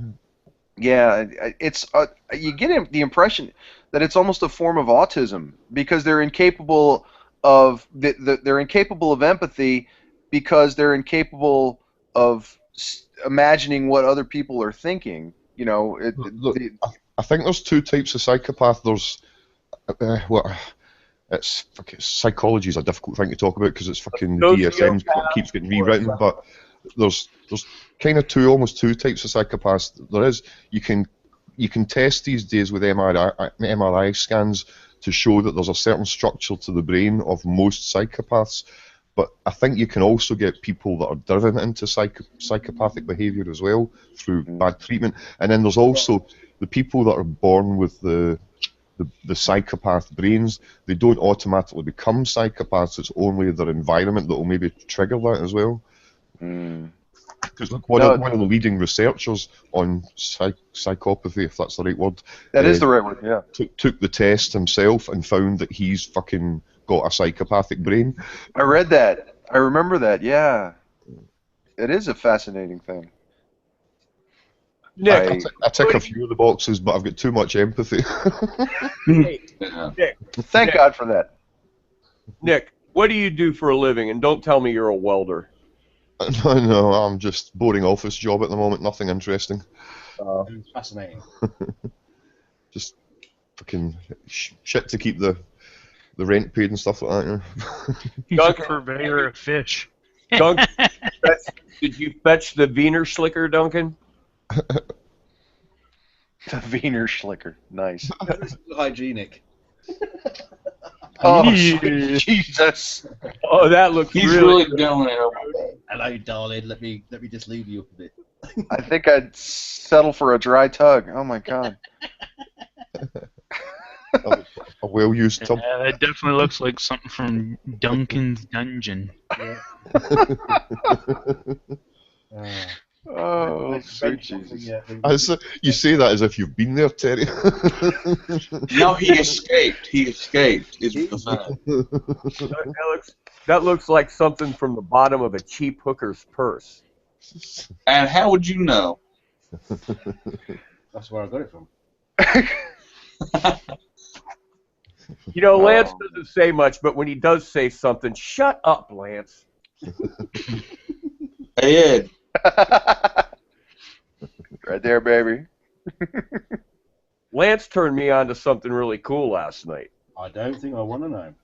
Yeah, it's you get the impression that it's almost a form of autism, because they're incapable of they're incapable of empathy, because they're incapable of imagining what other people are thinking. You know, Look, I think there's 2 types of psychopath. There's psychology is a difficult thing to talk about because it's fucking DSM keeps getting rewritten, but there's kind of almost two types of psychopaths. There is, you can test these days with MRI scans to show that there's a certain structure to the brain of most psychopaths, but I think you can also get people that are driven into psychopathic behaviour as well through bad treatment. And then there's also the people that are born with the psychopath brains. They don't automatically become psychopaths. It's only their environment that will maybe trigger that as well. Because No. one of the leading researchers on psychopathy, if that's the right word, That is the right word, yeah. took the test himself and found that he's fucking got a psychopathic brain. I read that. I remember that, yeah. It is a fascinating thing. Nick, I tick a few of the boxes, but I've got too much empathy. hey, Yeah. Nick, Thank Nick. God for that. Nick, what do you do for a living? And don't tell me you're a welder. No, I'm just boring office job at the moment. Nothing interesting. It's fascinating. Just fucking shit to keep the rent paid and stuff like that. You know? He's a purveyor of fish. Duncan, did you fetch the Wiener Schlicker, Duncan? The Wiener Schlicker. Nice. Hygienic. Oh, Yeah. Jesus. Oh, that looks He's really really going in. Hello, darling. Let me just leave you a bit. I think I'd settle for a dry tug. Oh, my God. A well-used tub. Yeah, that definitely looks like something from Duncan's Dungeon. Oh, sweet Jesus. You say that as if you've been there, Terry. No, he escaped. He escaped. It's pathetic. that looks like something from the bottom of a cheap hooker's purse. And how would you know? That's where I got it from. You know, Lance doesn't say much, but when he does say something, shut up, Lance. Hey, Ed. Right there, baby. Lance turned me on to something really cool last night. I don't think I want to know.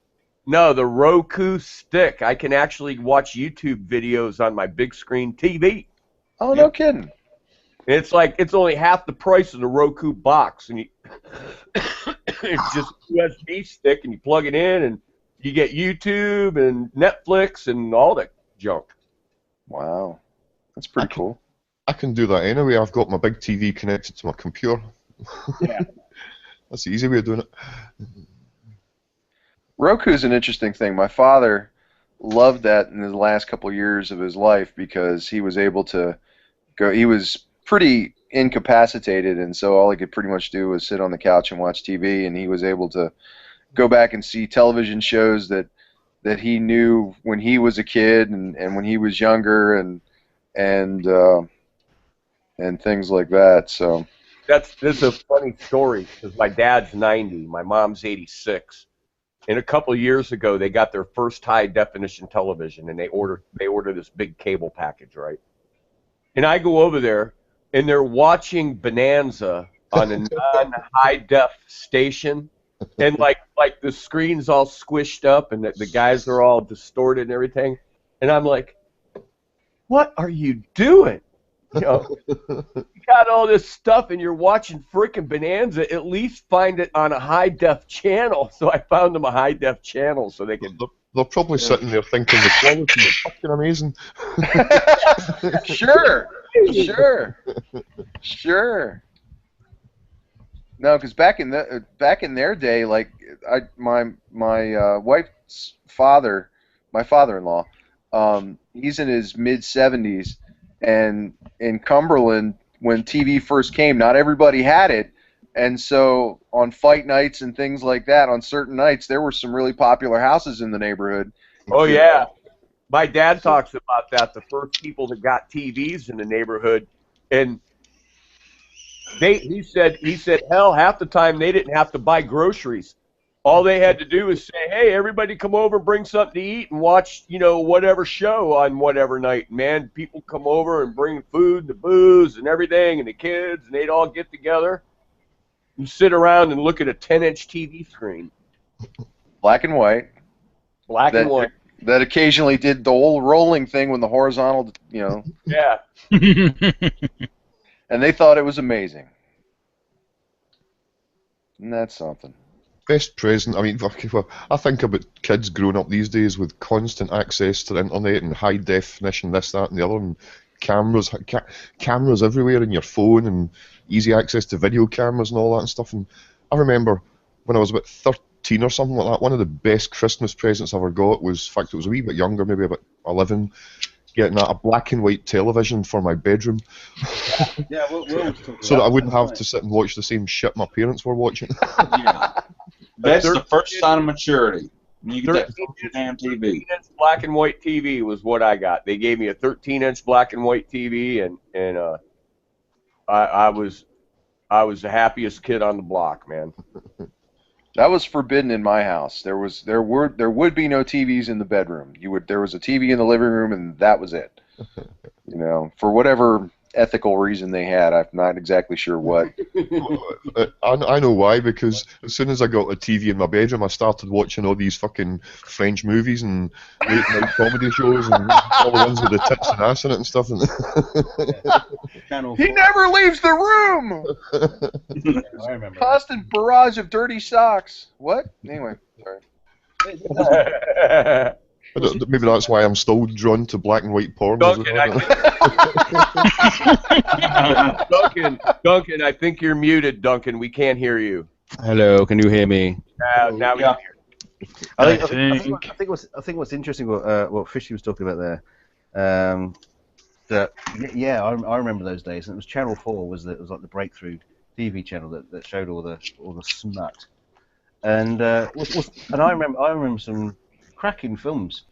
No, the Roku stick. I can actually watch YouTube videos on my big screen TV. Oh, no kidding. It's like it's only half the price of the Roku box, and it's just a USB stick, and you plug it in, and you get YouTube and Netflix and all that junk. Wow. That's pretty cool. I can do that anyway. I've got my big TV connected to my computer. Yeah. That's the easy way of doing it. Roku's an interesting thing. My father loved that in the last couple of years of his life because he was able to go. He was pretty incapacitated, and so all he could pretty much do was sit on the couch and watch TV, and he was able to go back and see television shows that he knew when he was a kid and when he was younger and things like that. So That's a funny story because my dad's 90, my mom's 86, and a couple of years ago they got their first high definition television, and they ordered this big cable package, right? And I go over there, and they're watching Bonanza on a non-high def station, and like the screen's all squished up, and the guys are all distorted and everything, and I'm like, what are you doing? You know, you got all this stuff and you're watching freaking Bonanza. At least find it on a high def channel. So I found them a high def channel so they can. They're probably sitting there thinking the quality is fucking amazing. Sure. No, because back in their day, like my wife's father, my father-in-law, he's in his mid-70s, and in Cumberland, when TV first came, not everybody had it, and so on fight nights and things like that, on certain nights, there were some really popular houses in the neighborhood. Oh yeah, my dad talks about that. The first people that got TVs in the neighborhood, and he said hell, half the time they didn't have to buy groceries. All they had to do was say, hey, everybody come over and bring something to eat and watch, whatever show on whatever night. Man, people come over and bring food, the booze and everything, and the kids, and they'd all get together and sit around and look at a 10-inch TV screen. Black and white. And white. That occasionally did the whole rolling thing when the horizontal, Yeah. And they thought it was amazing. And that's something. Best present. I mean, I think about kids growing up these days with constant access to the internet and high definition, this, that, and the other, and cameras, cameras everywhere in your phone, and easy access to video cameras and all that and stuff. And I remember when I was about 13 or something like that, one of the best Christmas presents I ever got was, in fact, it was a wee bit younger, maybe about 11. getting a black and white television for my bedroom, Yeah, we'll talk so that I wouldn't have right. to sit and watch the same shit my parents were watching. Yeah. That's the first sign of maturity. When you get that 13 damn TV. inch black and white TV was what I got. They gave me a 13-inch black and white TV, and I was the happiest kid on the block, man. That was forbidden in my house. There would be no TVs in the bedroom. There was a TV in the living room, and that was it. You know, for whatever ethical reason they had, I'm not exactly sure what. I know why, because as soon as I got a TV in my bedroom, I started watching all these fucking French movies and late night comedy shows and all the ones with the tits and ass in it and stuff. And He never leaves the room. I remember. Constant barrage of dirty socks. What? Anyway, sorry. maybe that's why I'm still drawn to black and white porn. Duncan, Duncan, I think you're muted, Duncan. We can't hear you. Hello, can you hear me? Now we can hear you. I think what's interesting what Fishy was talking about there. I remember those days, and it was Channel 4 was like the breakthrough TV channel that showed all the smut, and I remember some cracking films.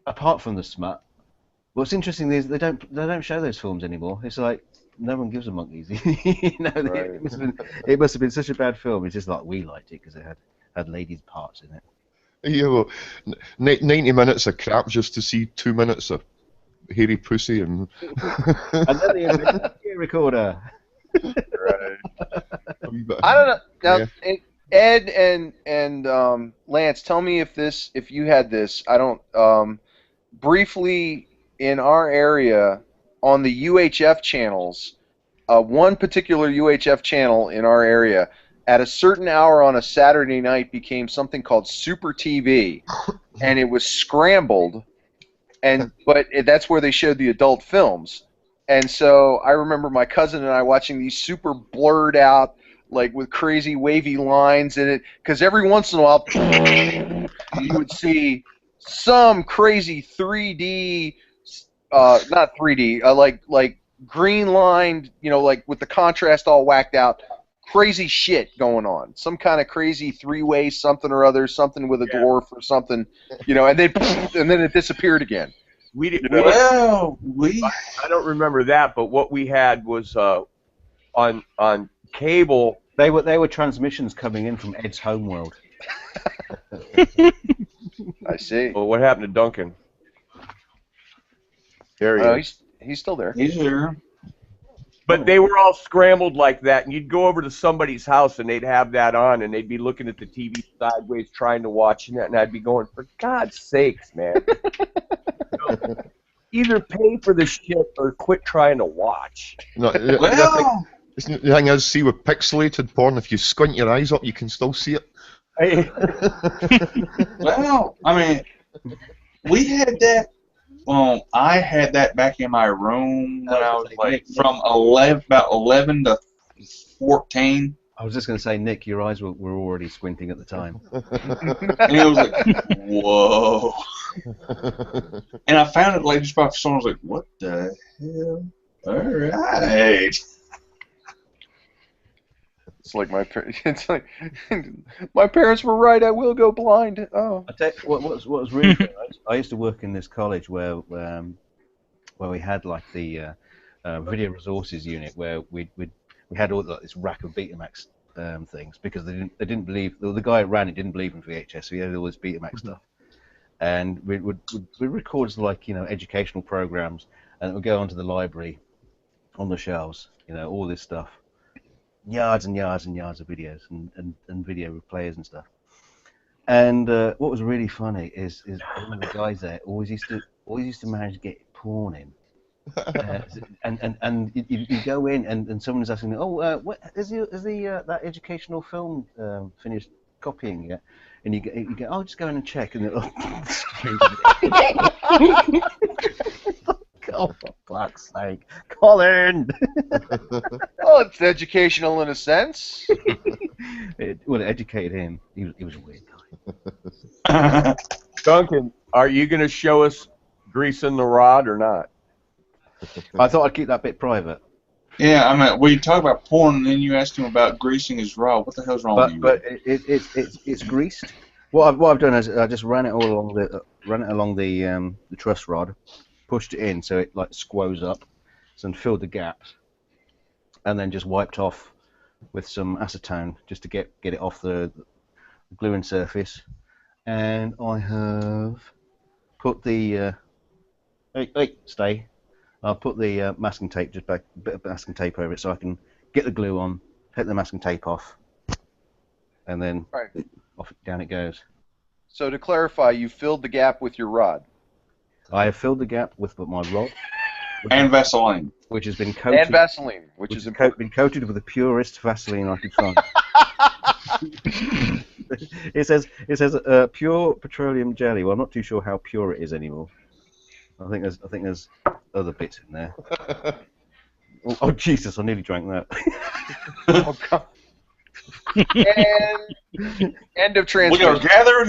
Apart from the smut, what's interesting is they don't show those films anymore. It's like no one gives a monkeys. You know, Right. it must have been such a bad film. It's just like we liked it because it had ladies' parts in it. Yeah, well, 90 minutes of crap just to see 2 minutes of hairy pussy and. And then the video recorder. Right. I don't know. Now, Yeah. Ed and Lance, tell me if you had this. I don't. Briefly, in our area, on the UHF channels, one particular UHF channel in our area, at a certain hour on a Saturday night, became something called Super TV, and it was scrambled, but that's where they showed the adult films. And so I remember my cousin and I watching these super blurred out, like with crazy wavy lines in it, because every once in a while you would see some crazy 3D, not 3D, like green lined, you know, like with the contrast all whacked out, crazy shit going on. Some kind of crazy three-way something or other, something with a dwarf or something, you know, and then it disappeared again. I don't remember that, but what we had was on cable. They were transmissions coming in from Ed's homeworld. I see. Well, what happened to Duncan? There he is. He's still there. He's here. But they were all scrambled like that, and you'd go over to somebody's house and they'd have that on, and they'd be looking at the TV sideways trying to watch it, and I'd be going, for God's sakes, man. Either pay for the shit or quit trying to watch. No, Well, the thing is, see, with pixelated porn, if you squint your eyes up, you can still see it. well, I mean, we had that. I had that back in my room when I was like from about 11 to 14. I was just going to say, Nick, your eyes were already squinting at the time. And it was like, whoa. And I found it like just by someone was like, what the hell? All right. It's like my parents were right. I will go blind. Oh. I tell you, what was really good, I used to work in this college where we had like the video resources unit where we had all like, this rack of Betamax things because they didn't believe the guy who ran it didn't believe in VHS, so he had all this Betamax stuff, and we record like, you know, educational programs, and it would go onto the library on the shelves, you know, all this stuff. Yards and yards and yards of videos and video players and stuff. And what was really funny is all the guys there always used to manage to get porn in. And you go in and someone is asking, what is that educational film finished copying yet? And you go, oh, just go in and check, and oh, for fuck's sake, Colin! Well, it's educational in a sense. It educated him. He was a weird guy. Duncan, are you going to show us greasing the rod or not? I thought I'd keep that bit private. Yeah, I mean, we talk about porn, and then you asked him about greasing his rod. What the hell's wrong with you? But it's greased. What I've done is I just ran it all along the truss rod, pushed it in so it like squoze up, and filled the gaps, and then just wiped off with some acetone just to get it off the gluing surface. And I have put the stay. I'll put the masking tape, just a bit of masking tape over it, so I can get the glue on, take the masking tape off, and then down it goes. So to clarify, you filled the gap with your rod. I have filled the gap with my rod. And Vaseline. Which has been coated. And Vaseline, which is important. Been coated with the purest Vaseline I could find. It says pure petroleum jelly. Well, I'm not too sure how pure it is anymore. I think there's other bits in there. Oh Jesus! I nearly drank that. Oh, God. And end of transmission.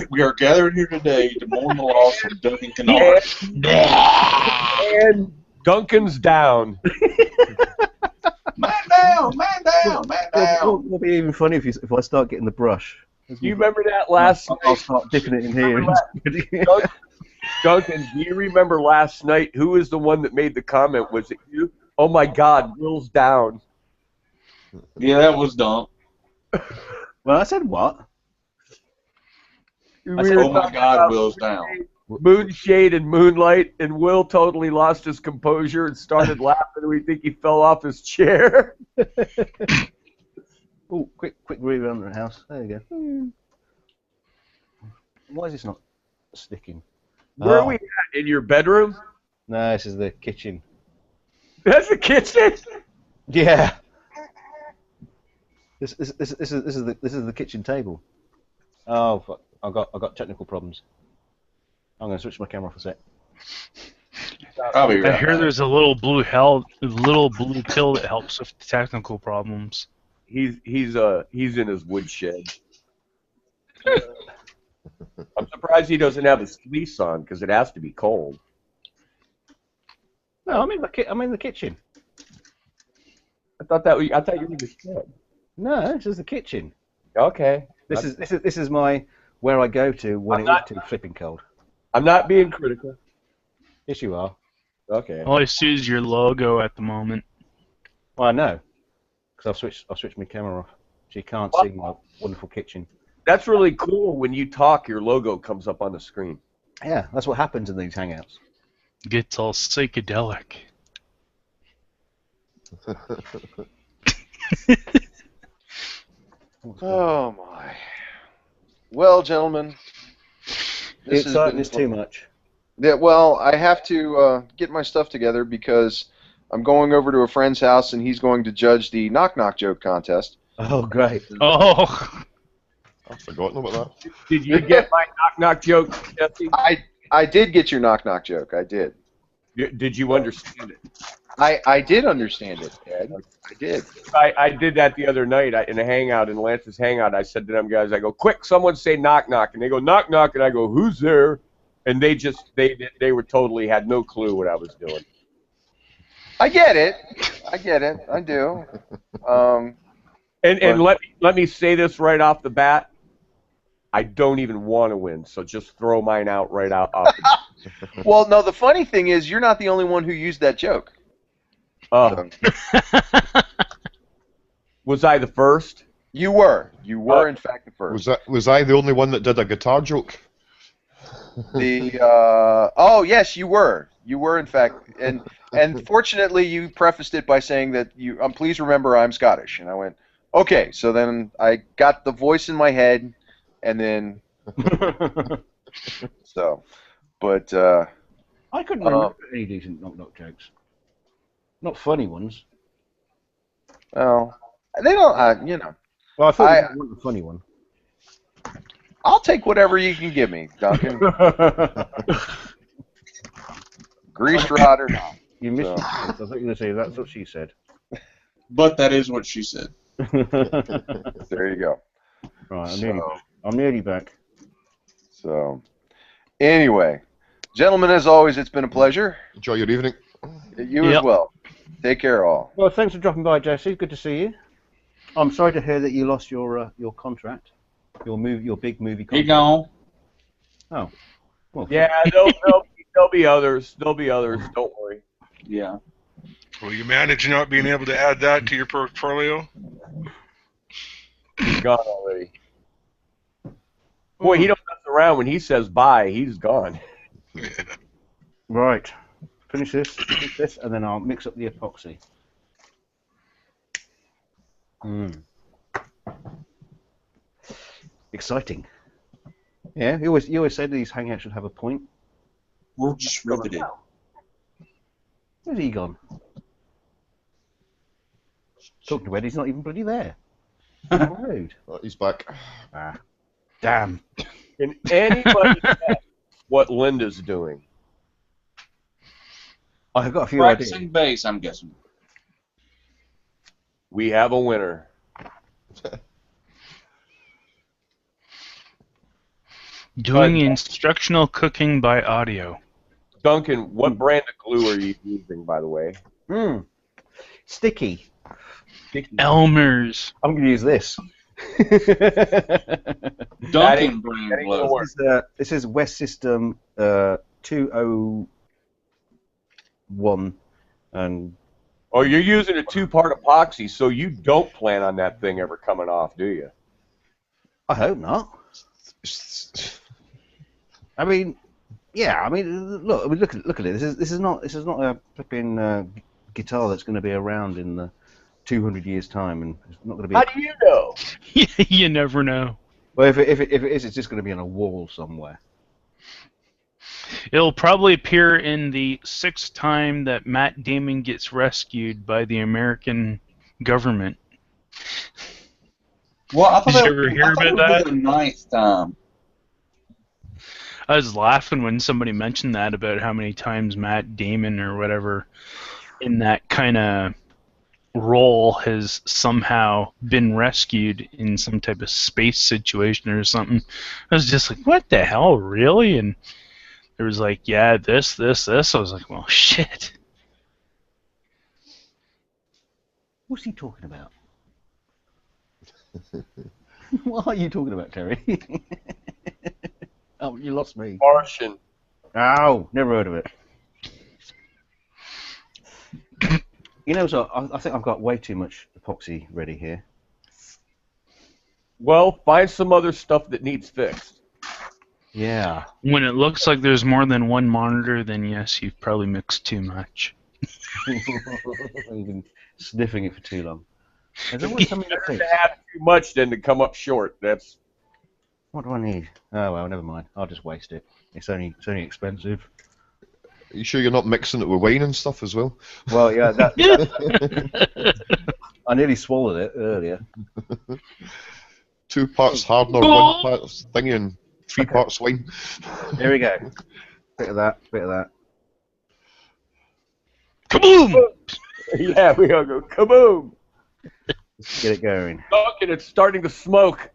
We are gathered here today to mourn the loss of Duncan Kennard. And Duncan's down. Man down, man down, man down. It'll be even funny if I start getting the brush. You remember that last night? I'll start dipping it in here. Duncan, do you remember last night? Who was the one that made the comment? Was it you? Oh my God, Will's down. Yeah, that was dumb. Well, I said what? I said, oh my God, Will's down. Moonshade and Moonlight, and Will totally lost his composure and started laughing. We think he fell off his chair. Oh, quick read around the house. There you go. Why is this not sticking? Where are we at? In your bedroom? No, this is the kitchen. That's the kitchen? Yeah. This is the kitchen table. Oh fuck! I got technical problems. I'm gonna switch my camera off a sec. I hear there's a little blue pill that helps with technical problems. He's in his woodshed. I'm surprised he doesn't have his fleece on because it has to be cold. No, I'm in the kitchen. I thought you were in the shed. No, this is the kitchen. Okay. This is my where I go to when it is too flipping cold. I'm not being critical. Yes, you are. Okay. All I see is your logo at the moment. Well, I know, because I've switched my camera off, so you can't see my wonderful kitchen. That's really cool. When you talk, your logo comes up on the screen. Yeah, that's what happens in these hangouts. Gets all psychedelic. Oh my. Well, gentlemen, It's too much. Yeah, well, I have to get my stuff together because I'm going over to a friend's house and he's going to judge the knock-knock joke contest. Oh, great. Oh. I've forgotten about that. Did you get my knock-knock joke, Jesse? I did get your knock-knock joke. I did. Did you understand it? I did understand it, Ed. I did. I did that the other night in a hangout, in Lance's hangout. I said to them guys, I go, quick, someone say knock-knock. And they go, knock-knock. And I go, who's there? And they were totally had no clue what I was doing. I get it. I do. And let me say this right off the bat. I don't even want to win, so just throw mine out right out. Well, no, the funny thing is you're not the only one who used that joke. Oh. Was I the first? You were. You were, in fact, the first. Was I the only one that did a guitar joke? Oh, yes, you were. You were, in fact. And fortunately, you prefaced it by saying that please remember I'm Scottish. And I went, okay. So then I got the voice in my head, and then so, but I couldn't remember any decent knock-knock jokes. Not funny ones. Well, they don't. Well, I thought you wanted a funny one. I'll take whatever you can give me, Duncan. Greased rod or not. You missed it. I thought you were going to say that's what she said. But that is what she said. There you go. Right, I'm nearly back. So, anyway, Gentlemen, as always, it's been a pleasure. Enjoy your evening. You as well. Take care, all. Well, thanks for dropping by, Jesse. Good to see you. I'm sorry to hear that you lost your contract, your big movie contract. He gone. Oh, well. Yeah, there'll be others. There'll be others. Don't worry. Yeah. Will you manage not being able to add that to your portfolio? He's gone already. Boy, he don't mess around. When he says bye, he's gone. Right. Finish this, and then I'll mix up the epoxy. Exciting. Yeah, you always said these hangouts should have a point. We're just riveted. Where's he gone? Talking to Ed, he's not even bloody there. Rude. Oh, he's back. Ah, damn. Can anybody guess what Linda's doing? I've got a few Practicing ideas. bass, I'm guessing. We have a winner. Doing instructional cooking by audio. Duncan, what brand of glue are you using, by the way? Sticky. Elmer's. I'm going to use this. Duncan brand glue. This is West System 201, and Oh, you're using a two-part epoxy, so you don't plan on that thing ever coming off, do you? I hope not. I mean, yeah. I mean, look at it. This is not a flipping guitar that's going to be around in the 200 years time, and it's not going to be. How do you know? You never know. Well, if it is, it's just going to be on a wall somewhere. It'll probably appear in the 6th time that Matt Damon gets rescued by the American government. Well, I thought Did that you ever hear I thought about it would be the 9th time. I was laughing when somebody mentioned that about how many times Matt Damon or whatever in that kind of role has somehow been rescued in some type of space situation or something. I was just like, what the hell, really? And there was like, yeah, this. I was like, well, shit. What's he talking about? What are you talking about, Terry? Oh, you lost me. Martian. Oh, never heard of it. You know, so I think I've got way too much epoxy ready here. Well, find some other stuff that needs fixed. Yeah. When it looks like there's more than one monitor, then yes, you've probably mixed too much. You've been sniffing it for too long. There's always something to Better fix. to have too much than to come up short. That's What do I need? Oh well, never mind. I'll just waste it. It's only expensive. Are you sure you're not mixing it with wine and stuff as well? Well, yeah, that I nearly swallowed it earlier. 2 parts hardener, 1 part thingy, and 3 parts wine. Here we go. Bit of that, bit of that. Kaboom! yeah, we all go kaboom. Let's get it going. Duncan, it's starting to smoke.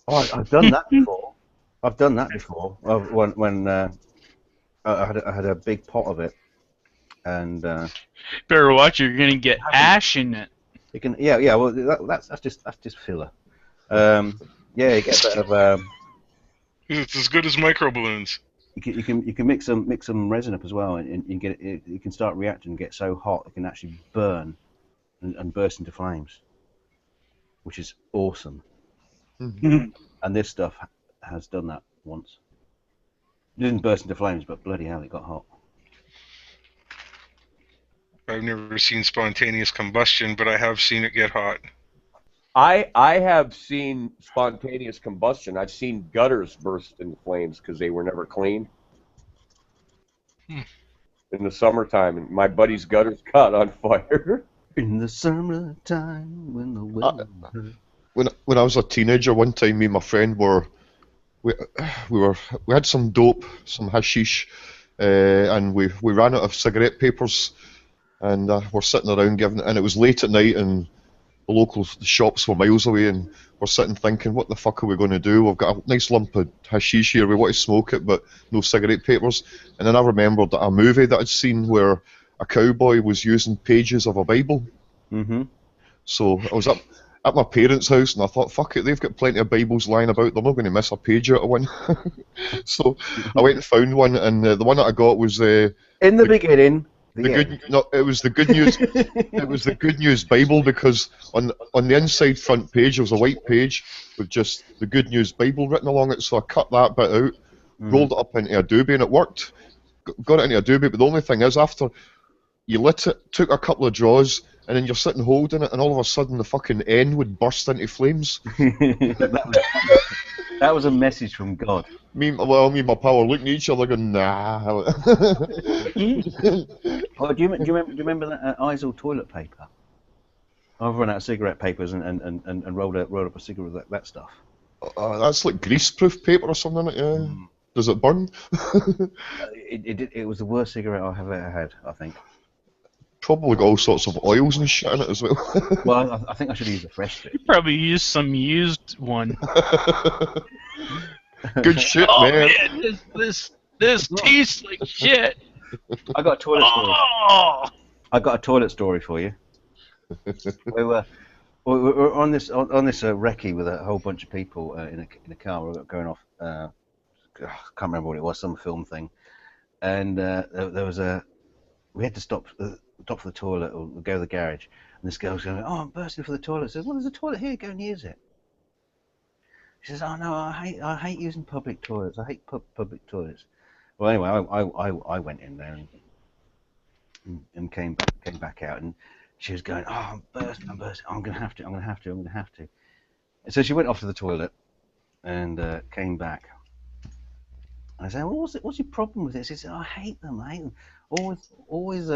Oh, I've done that before. When I had a big pot of it, and Better watch, you're gonna get ash in it. you can well that's just filler. Yeah, you get a bit of It's as good as micro balloons. you can mix some resin up as well, and you get it can start reacting and get so hot it can actually burn and burst into flames, which is awesome. And this stuff has done that once. It didn't burst into flames, but bloody hell, it got hot. I've never seen spontaneous combustion, but I have seen it get hot. I have seen spontaneous combustion. I've seen gutters burst into flames because they were never cleaned. In the summertime, and my buddy's gutters caught on fire. In the summertime when the weather When I was a teenager, one time me and my friend we had some dope, some hashish, and we ran out of cigarette papers, and we're sitting around giving it, and it was late at night, and local shops were miles away, and we're sitting thinking, what the fuck are we going to do? We've got a nice lump of hashish here, we want to smoke it, but no cigarette papers. And then I remembered a movie that I'd seen where a cowboy was using pages of a Bible. Mm-hmm. So I was up at my parents' house, and I thought, fuck it, they've got plenty of Bibles lying about, they're not going to miss a page out of one. So I went and found one, and the one that I got was In the beginning. it was the good news. It was the Good News Bible, because on the inside front page there was a white page with just the Good News Bible written along it. So I cut that bit out, rolled it up into Adobe, and it worked. Got it into Adobe, but the only thing is, after you lit it, took a couple of draws, and then you're sitting holding it, and all of a sudden the fucking N would burst into flames. That was a message from God. Me and my pal were looking at each other going, nah. Oh, do you remember that Isol toilet paper? I've run out of cigarette papers and rolled up a cigarette with that stuff. That's like greaseproof paper or something, isn't it? Yeah. Does it burn? It was the worst cigarette I have ever had, I think. Probably got all sorts of oils and shit in it as well. Well, I think I should use a fresh bit. You probably used some used one. Good shit, man. This tastes like shit. I got a toilet story. I got a toilet story for you. we were on this recce with a whole bunch of people in a car. We were going off. I can't remember what it was, some film thing, and there was we had to stop for the toilet or go to the garage, and this girl's going, "Oh, I'm bursting for the toilet." Says, "Well, there's a toilet here. Go and use it." She says, "Oh no, I hate using public toilets. I hate public toilets." Well, anyway, I went in there and came back out, and she was going, "Oh, I'm bursting. I'm gonna have to. And so she went off to the toilet and came back. And I said, "Well, what's your problem with it?" She said, "I hate them. Always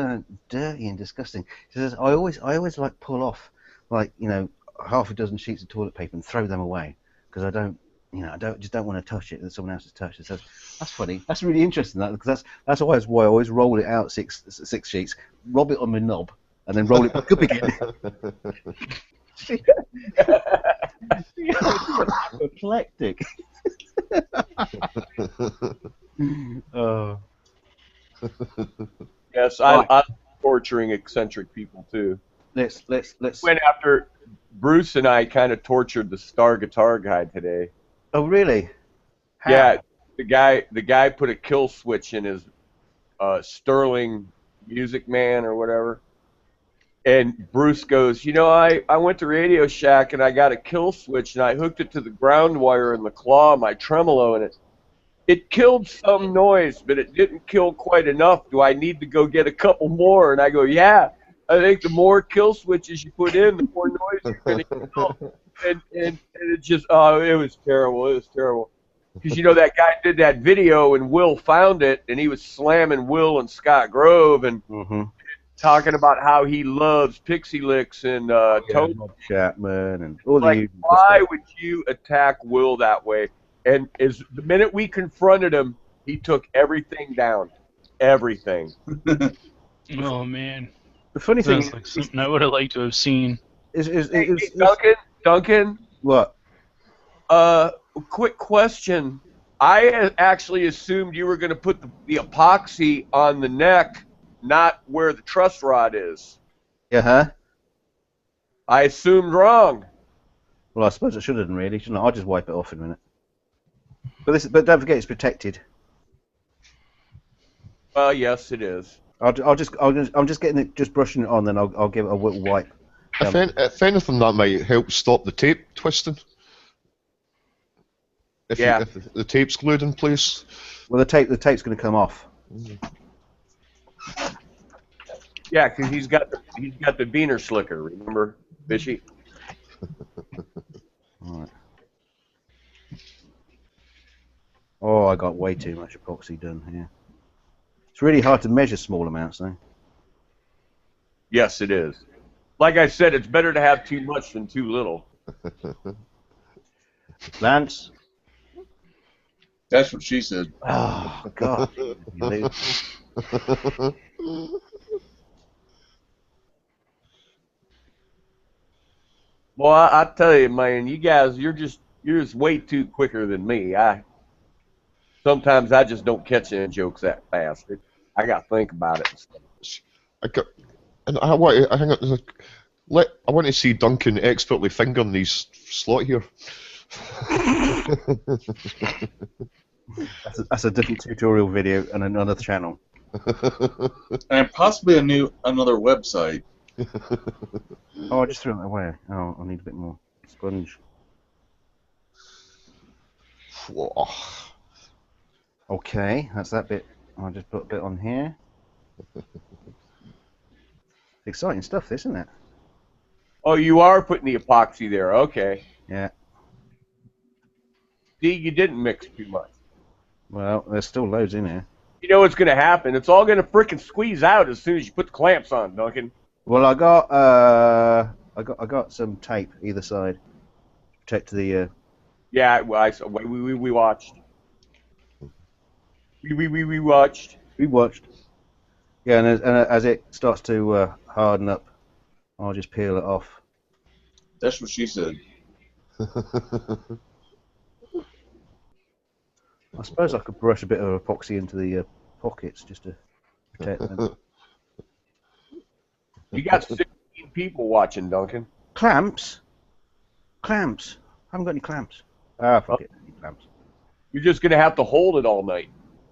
dirty and disgusting." She says, "I always like pull off half a dozen sheets of toilet paper and throw them away because I don't want to touch it that someone else has touched." It says, "That's funny. That's really interesting. Because that's always why I always roll it out six sheets, rub it on my knob, and then roll it back up again." Eclectic. Oh. Yes, I'm torturing eccentric people too. Let's. Went after Bruce and I kind of tortured the star guitar guy today. Oh really? How? Yeah, the guy put a kill switch in his Sterling Music Man or whatever. And Bruce goes, I went to Radio Shack and I got a kill switch and I hooked it to the ground wire in the claw of my tremolo, and it killed some noise, but it didn't kill quite enough. Do I need to go get a couple more? And I go, yeah, I think the more kill switches you put in, the more noise you're going to kill. And it just, it was terrible. It was terrible. Because, that guy did that video and Will found it, and he was slamming Will and Scott Grove and talking about how he loves Pixie Licks and Tony Chapman and all the why would you attack Will that way? And the minute we confronted him, he took everything down. Everything. Oh man. The funny thing is like something I would have liked to have seen. Duncan? What? Quick question. I actually assumed you were going to put the epoxy on the neck, not where the truss rod is. Yeah, I assumed wrong. Well, I suppose I should have done, really, shouldn't I? I'll just wipe it off in a minute. But don't forget it's protected. Well, yes, it is. I'm just getting it, just brushing it on, then I'll give it a little wipe. If anything, that might help stop the tape twisting. If the tape's glued in place. Well, the tape's going to come off. Yeah, because he's got the Wiener slicker. Remember, Bishy? All right. Oh, I got way too much epoxy done here. It's really hard to measure small amounts, though. Yes, it is. Like I said, it's better to have too much than too little. Lance? That's what she said. Oh, God. Well, I tell you, man, you guys, you're just way too quicker than me. Sometimes I just don't catch any jokes that fast. I got to think about it. I got, and I want to see Duncan expertly fingering these slot here. That's a different tutorial video and another channel. And possibly another website. Oh, I just threw it away. Oh, I need a bit more sponge. Okay, that's that bit. I'll just put a bit on here. Exciting stuff, this, isn't it? Oh, you are putting the epoxy there. Okay. Yeah. See, you didn't mix too much. Well, there's still loads in here. You know what's going to happen? It's all going to frickin' squeeze out as soon as you put the clamps on, Duncan. Well, I got some tape either side to protect the. Yeah, well, we watched. We watched. We watched. Yeah, and as it starts to harden up, I'll just peel it off. That's what she said. I suppose I could brush a bit of epoxy into the pockets just to protect them. You got 16 people watching, Duncan. Clamps? Clamps? I haven't got any clamps. Ah, fuck it. I need clamps. You're just going to have to hold it all night.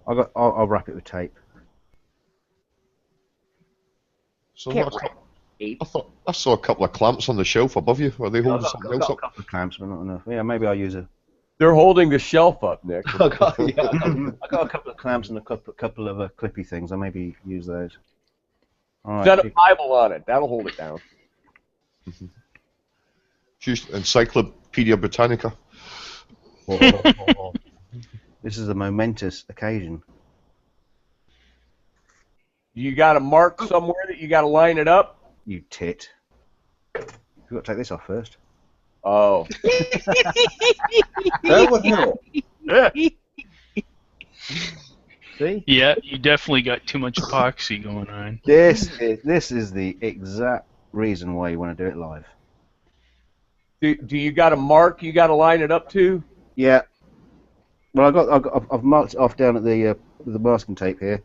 I'll wrap it with tape. So I saw a couple of clamps on the shelf above you. Are they holding something else up? A couple of clamps, but not enough. Yeah, maybe I'll use a. They're holding the shelf up, Nick. I got a couple of clamps and a couple of clippy things. I'll maybe use those. All right, Set a Bible on it. That'll hold it down. Encyclopedia Britannica. This is a momentous occasion. You got a mark somewhere that you got to line it up? You tit. You've got to take this off first. Oh. That would help. See? Yeah, you definitely got too much epoxy going on. This is the exact reason why you want to do it live. Do you got a mark you got to line it up to? Yeah. Well, I've marked it off down at the masking tape here.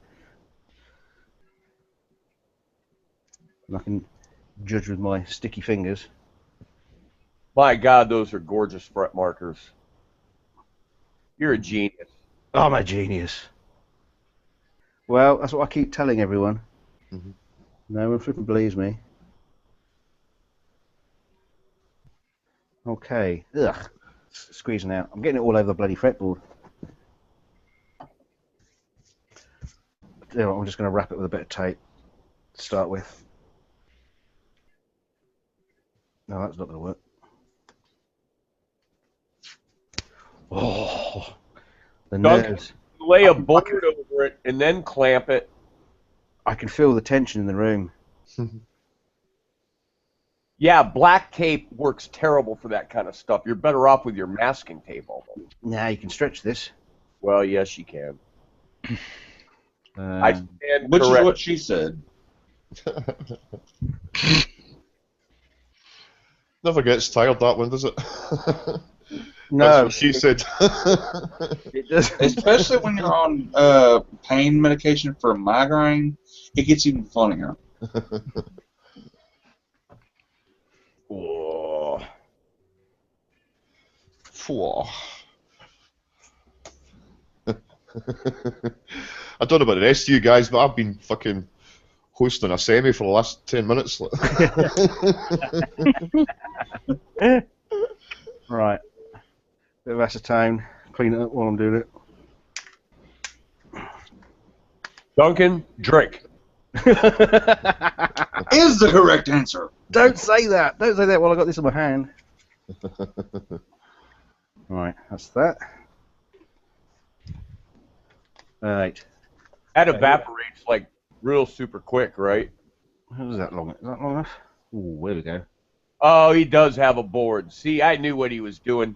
And I can judge with my sticky fingers. My God, those are gorgeous fret markers. You're a genius. I'm a genius. Well, that's what I keep telling everyone. Mm-hmm. No one flipping believes me. Okay. Ugh. Squeezing out. I'm getting it all over the bloody fretboard. I'm just going to wrap it with a bit of tape to start with. No, that's not going to work. Oh, the nerves. Lay a board over it and then clamp it. I can feel the tension in the room. Yeah, black tape works terrible for that kind of stuff. You're better off with your masking tape almost. Nah, you can stretch this. Well, yes, you can. I stand Which correct. is what she said. Never gets tired, that one, does it? No, That's what she said. it doesn't. Especially when you're on pain medication for migraine, it gets even funnier. Oh. I don't know about the rest of you guys, but I've been fucking hosting a semi for the last 10 minutes. Right. Bit of acetone. Clean it up while I'm doing it. Duncan, drink. Is the correct answer. Don't say that. Don't say that while I got this in my hand. Right, that's that. Alright. That evaporates like real super quick, right? How is that long? Is that long enough? Ooh, there we go. Oh, he does have a board. See, I knew what he was doing.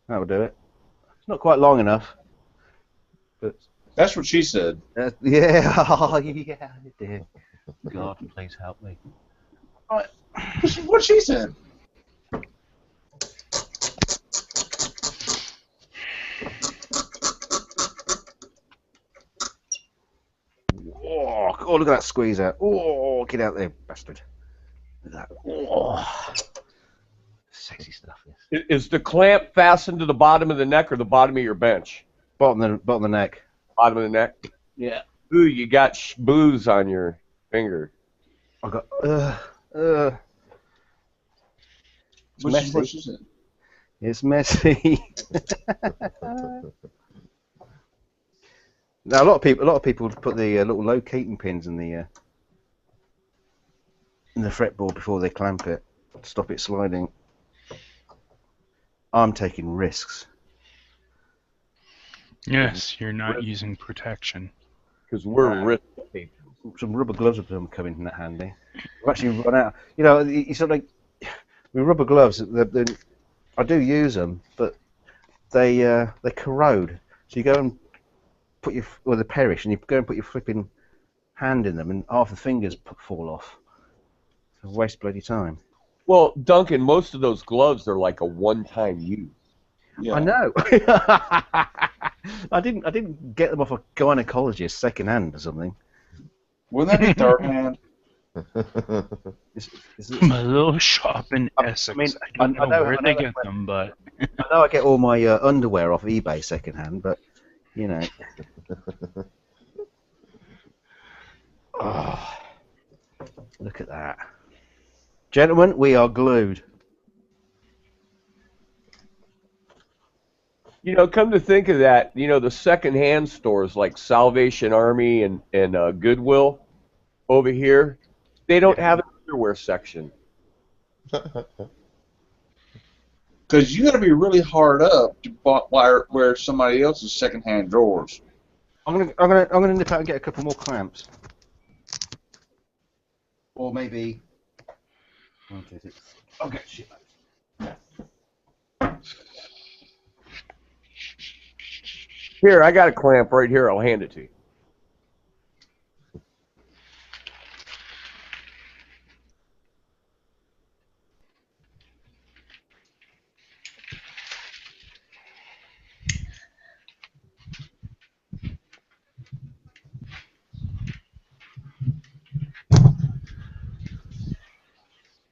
That'll do it. It's not quite long enough. But That's what she said. yeah, oh, yeah, it did. God, please help me. Right. What she said. Oh, look at that squeeze out. Oh, get out there, bastard. Look at that. Oh. Sexy stuff, yes. Is the clamp fastened to the bottom of the neck or the bottom of your bench? Bottom of the neck. Bottom of the neck? Yeah. Ooh, you got booze on your finger. I got, it's What messy. she said? It's messy. Now, a lot of people put the little locating pins in the fretboard before they clamp it to stop it sliding. I'm taking risks. Yes, you're not using protection. Because we're risk takers. Some rubber gloves have become coming in handy. I've actually run out. You know, you sort of like with rubber gloves. I do use them, but they corrode. So you go and put they perish, and you go and put your flipping hand in them, and half the fingers fall off. So waste bloody time. Well, Duncan, most of those gloves are like a one-time use. Yeah. I know. I didn't get them off a gynecologist second hand or something. Wouldn't that be third hand? A little shop in Essex. I don't know where they get them, but I know I get all my underwear off eBay second hand, but you know. Oh, look at that. Gentlemen, we are glued. You know, come to think of that, you know, the second-hand stores like Salvation Army and Goodwill over here, they don't have an underwear section. Because you got to be really hard up to wear somebody else's second-hand drawers. I'm gonna nip out and get a couple more clamps, or maybe. I'll get shit. Here, I got a clamp right here. I'll hand it to you.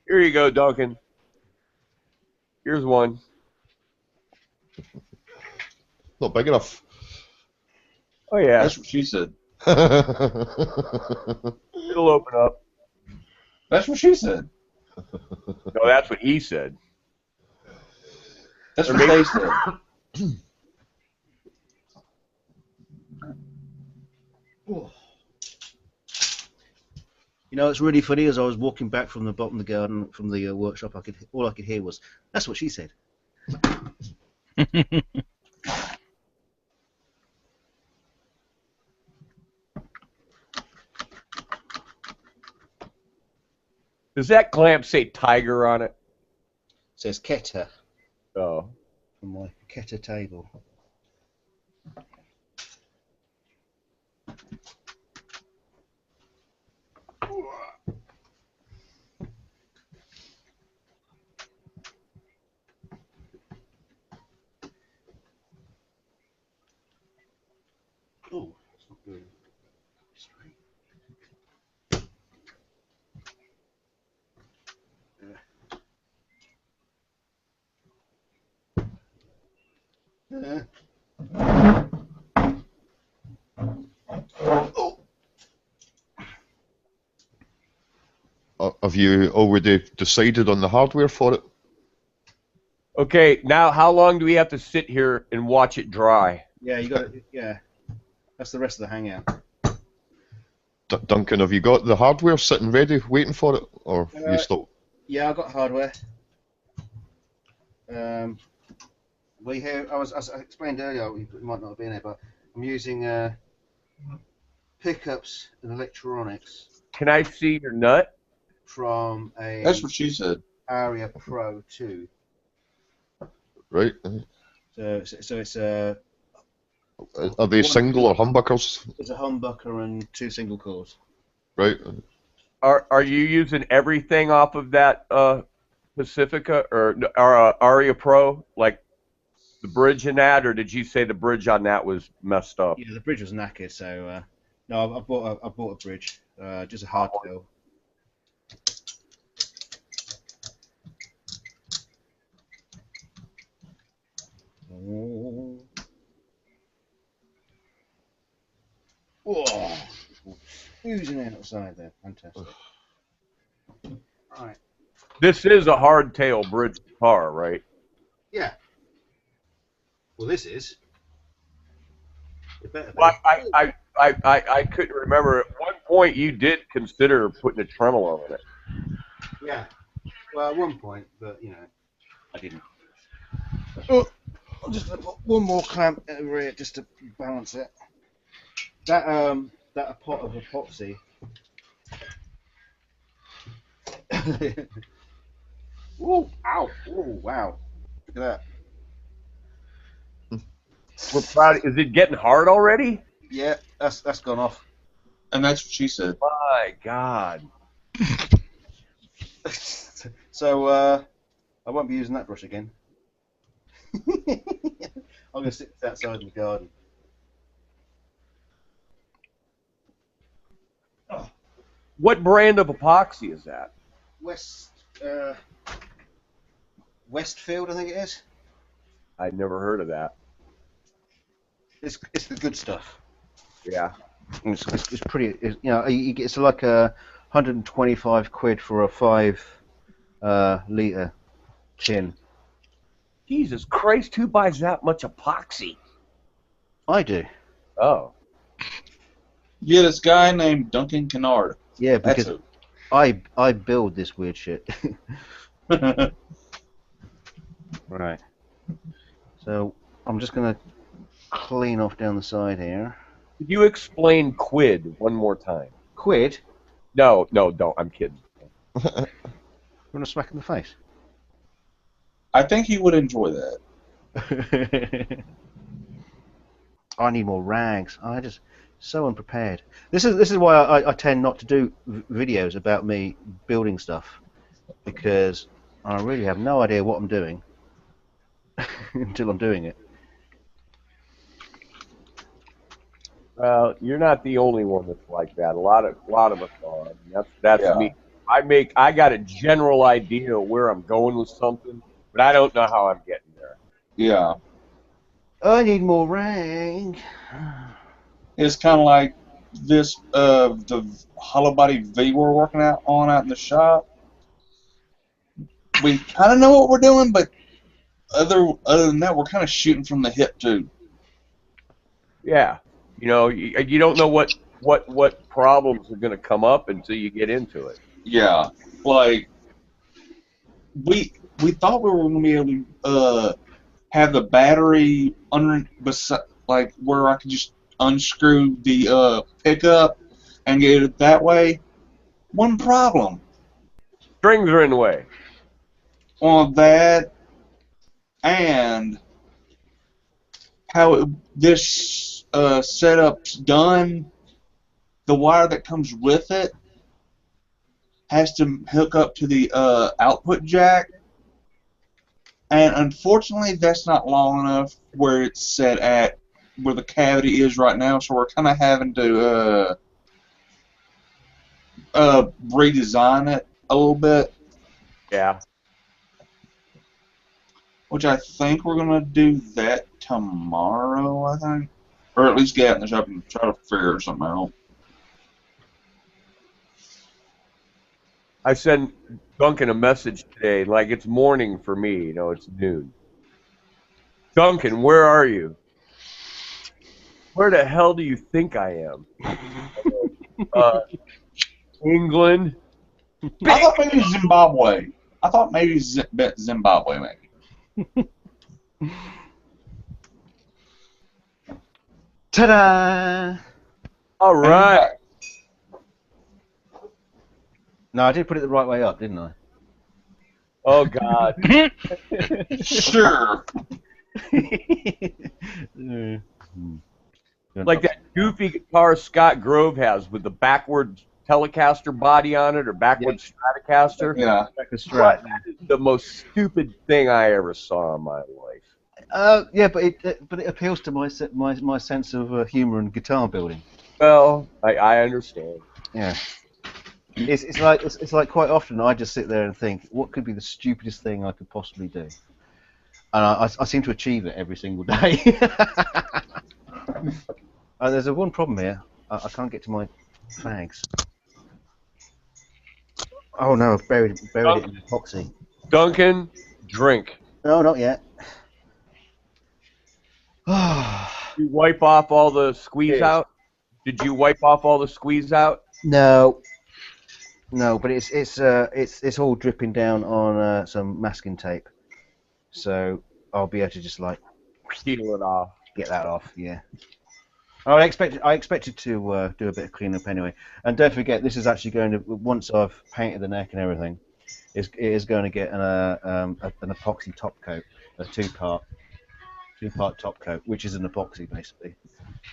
Here you go, Duncan. Here's one. Not big enough. Oh, yeah. That's what she said. It'll open up. That's what she said. No, that's what he said. That's what they said. You know, it's really funny. As I was walking back from the bottom of the garden, from the workshop, all I could hear was, "That's what she said." Does that clamp say tiger on it? It says Keta Oh. on my Keta table. Oh, that's not good. Straight. Have you already decided on the hardware for it? Okay, now how long do we have to sit here and watch it dry? Yeah, you got it. Yeah, that's the rest of the hangout. Duncan, have you got the hardware sitting ready, waiting for it, or you still? Yeah, I got hardware. As I explained earlier, you might not have been here, but I'm using pickups and electronics Can I see your nut? from a That's what she said. Aria Pro 2. Right. So it's Are they single or humbuckers? it's a humbucker and 2 single cores. Right. Are you using everything off of that Pacifica or Aria Pro, like the bridge in that, or did you say the bridge on that was messed up? Yeah, the bridge was knackered, so No, I bought a bridge, just a hardtail. Oh. Whoa! Oozing outside there, fantastic. Right. This is a hardtail bridge guitar, right? Yeah. Well, this is. It better be. Well, I couldn't remember. At one point, you did consider putting a tremolo in it. Yeah. Well, at one point, but you know, I didn't. Oh, I'm just gonna put one more clamp over here just to balance it. That a pot of epoxy. Ooh, ow! Ooh, wow! Look at that. We're proud. Is it getting hard already? Yeah, that's gone off. And that's what she said. My God. So I won't be using that brush again. I'm gonna stick this outside in the garden. Oh. What brand of epoxy is that? Westfield, I think it is. I'd never heard of that. It's the good stuff. Yeah. It's pretty. It's like 125 quid for a 5 litre tin. Jesus Christ, who buys that much epoxy? I do. Oh. Yeah, this guy named Duncan Kennard. Yeah, because I build this weird shit. Right. So I'm just gonna clean off down the side here. Could you explain quid one more time? Quid? No, don't. I'm kidding. You want to smack in the face? I think he would enjoy that. I need more rags. I just so unprepared. This is why I tend not to do videos about me building stuff, because I really have no idea what I'm doing until I'm doing it. Well, you're not the only one that's like that. A lot of us are. I mean, that's Yeah. me. I got a general idea of where I'm going with something, but I don't know how I'm getting there. Yeah. I need more rag. It's kind of like this, the hollow body V we're working out in the shop. We kind of know what we're doing, but other than that, we're kind of shooting from the hip too. Yeah. You know, you don't know what problems are going to come up until you get into it. Yeah, like we thought we were going to be able to have the battery under like where I could just unscrew the pickup and get it that way. One problem. Strings are in the way. On that, and how this setup's done, the wire that comes with it has to hook up to the output jack, and unfortunately that's not long enough where it's set at where the cavity is right now, so we're kind of having to redesign it a little bit. Yeah. Which I think we're going to do that tomorrow, I think. Or at least get out in the shop and try to figure something out. I sent Duncan a message today, like it's morning for me, you know, it's noon. Duncan, where are you? Where the hell do you think I am? England? I thought maybe Zimbabwe. I thought maybe Zimbabwe, maybe. Ta-da! All right. No, I did put it the right way up, didn't I? Oh, God. Sure. Like that goofy guitar Scott Grove has with the backwards Telecaster body on it, or backwards Stratocaster. Yeah. Back to Strat. That is the most stupid thing I ever saw in my life. Yeah, but it appeals to my sense of humour and guitar building. Well, I understand. Yeah. It's like quite often I just sit there and think, what could be the stupidest thing I could possibly do? And I seem to achieve it every single day. There's one problem here. I can't get to my fags. Oh no, I've buried it in epoxy. Duncan, drink. No, not yet. You wipe off all the squeeze out? Did you wipe off all the squeeze out? No, but it's all dripping down on some masking tape, so I'll be able to just like peel it off. Get that off, yeah. I expected to do a bit of cleanup anyway, and don't forget this is actually going to, once I've painted the neck and everything, it is going to get an epoxy top coat, a two-part top coat, which is an epoxy basically.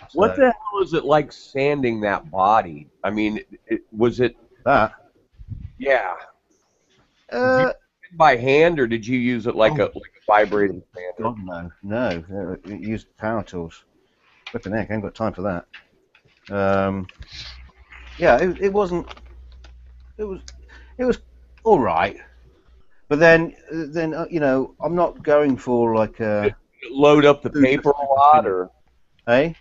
So, what the hell is it like sanding that body? I mean, was it that? Yeah. Did you do it by hand, or did you use it like a vibrating sander? God, no. Use power tools. Flipping heck, I ain't got time for that. Yeah, it wasn't. It was all right, but then you know, I'm not going for like a. Did it load up the paper a lot, or? Hey?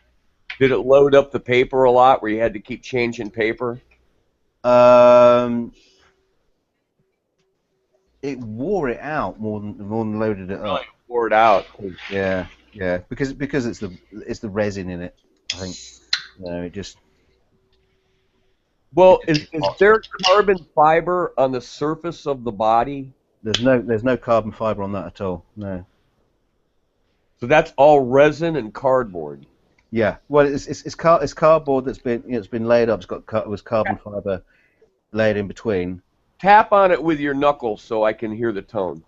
Did it load up the paper a lot, where you had to keep changing paper? It wore it out more than loaded it up. Wore it out. Yeah, because it's the resin in it. I think. No, it just. Well, is there carbon fiber on the surface of the body? There's no carbon fiber on that at all. No. So that's all resin and cardboard. Yeah. Well, it's cardboard that's been it's been laid up. It was carbon fiber laid in between. Tap on it with your knuckles so I can hear the tone.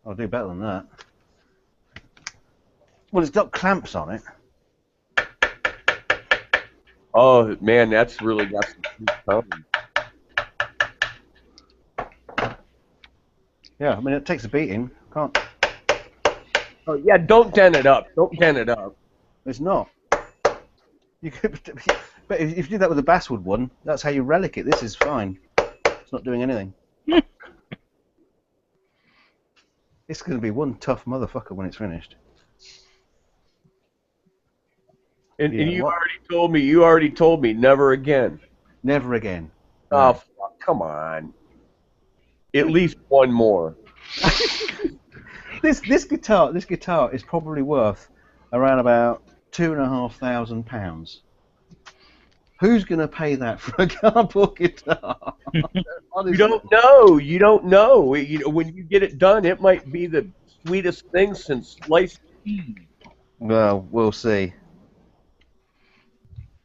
I'll do better than that. Well, it's got clamps on it. Oh man, that's really got some tone. Yeah, I mean it takes a beating. Can't. Oh yeah, don't dent it up. Don't dent it up. It's not. You could, but if you do that with a basswood one, that's how you relic it. This is fine. It's not doing anything. It's going to be one tough motherfucker when it's finished. And you already told me never again. Never again. Oh, fuck, come on. At least one more. This guitar is probably worth around about £2,500. Who's going to pay that for a cardboard guitar? You don't know. You don't know. When you get it done, it might be the sweetest thing since sliced cheese. Well, we'll see.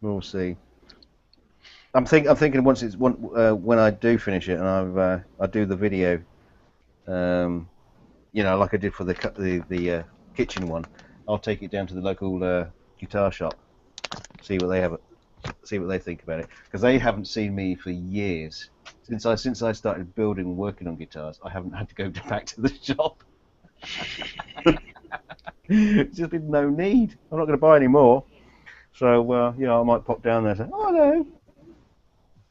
We'll see. I'm thinking once it's when I do finish it and I do the video, you know, like I did for the kitchen one, I'll take it down to the local guitar shop, see what they think about it, because they haven't seen me for years. Since I started building and working on guitars, I haven't had to go back to the shop. There's just been no need. I'm not going to buy any more. So, you know, I might pop down there and say, oh, hello,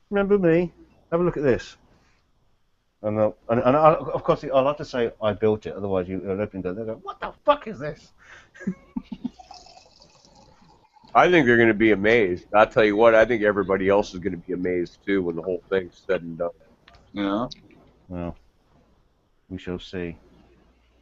remember me? Have a look at this. And of course, I'll have to say I built it, otherwise you'll open it, they'll go, what the fuck is this? I think they're going to be amazed. I'll tell you what, I think everybody else is going to be amazed, too, when the whole thing's said and done. Yeah. Well, we shall see.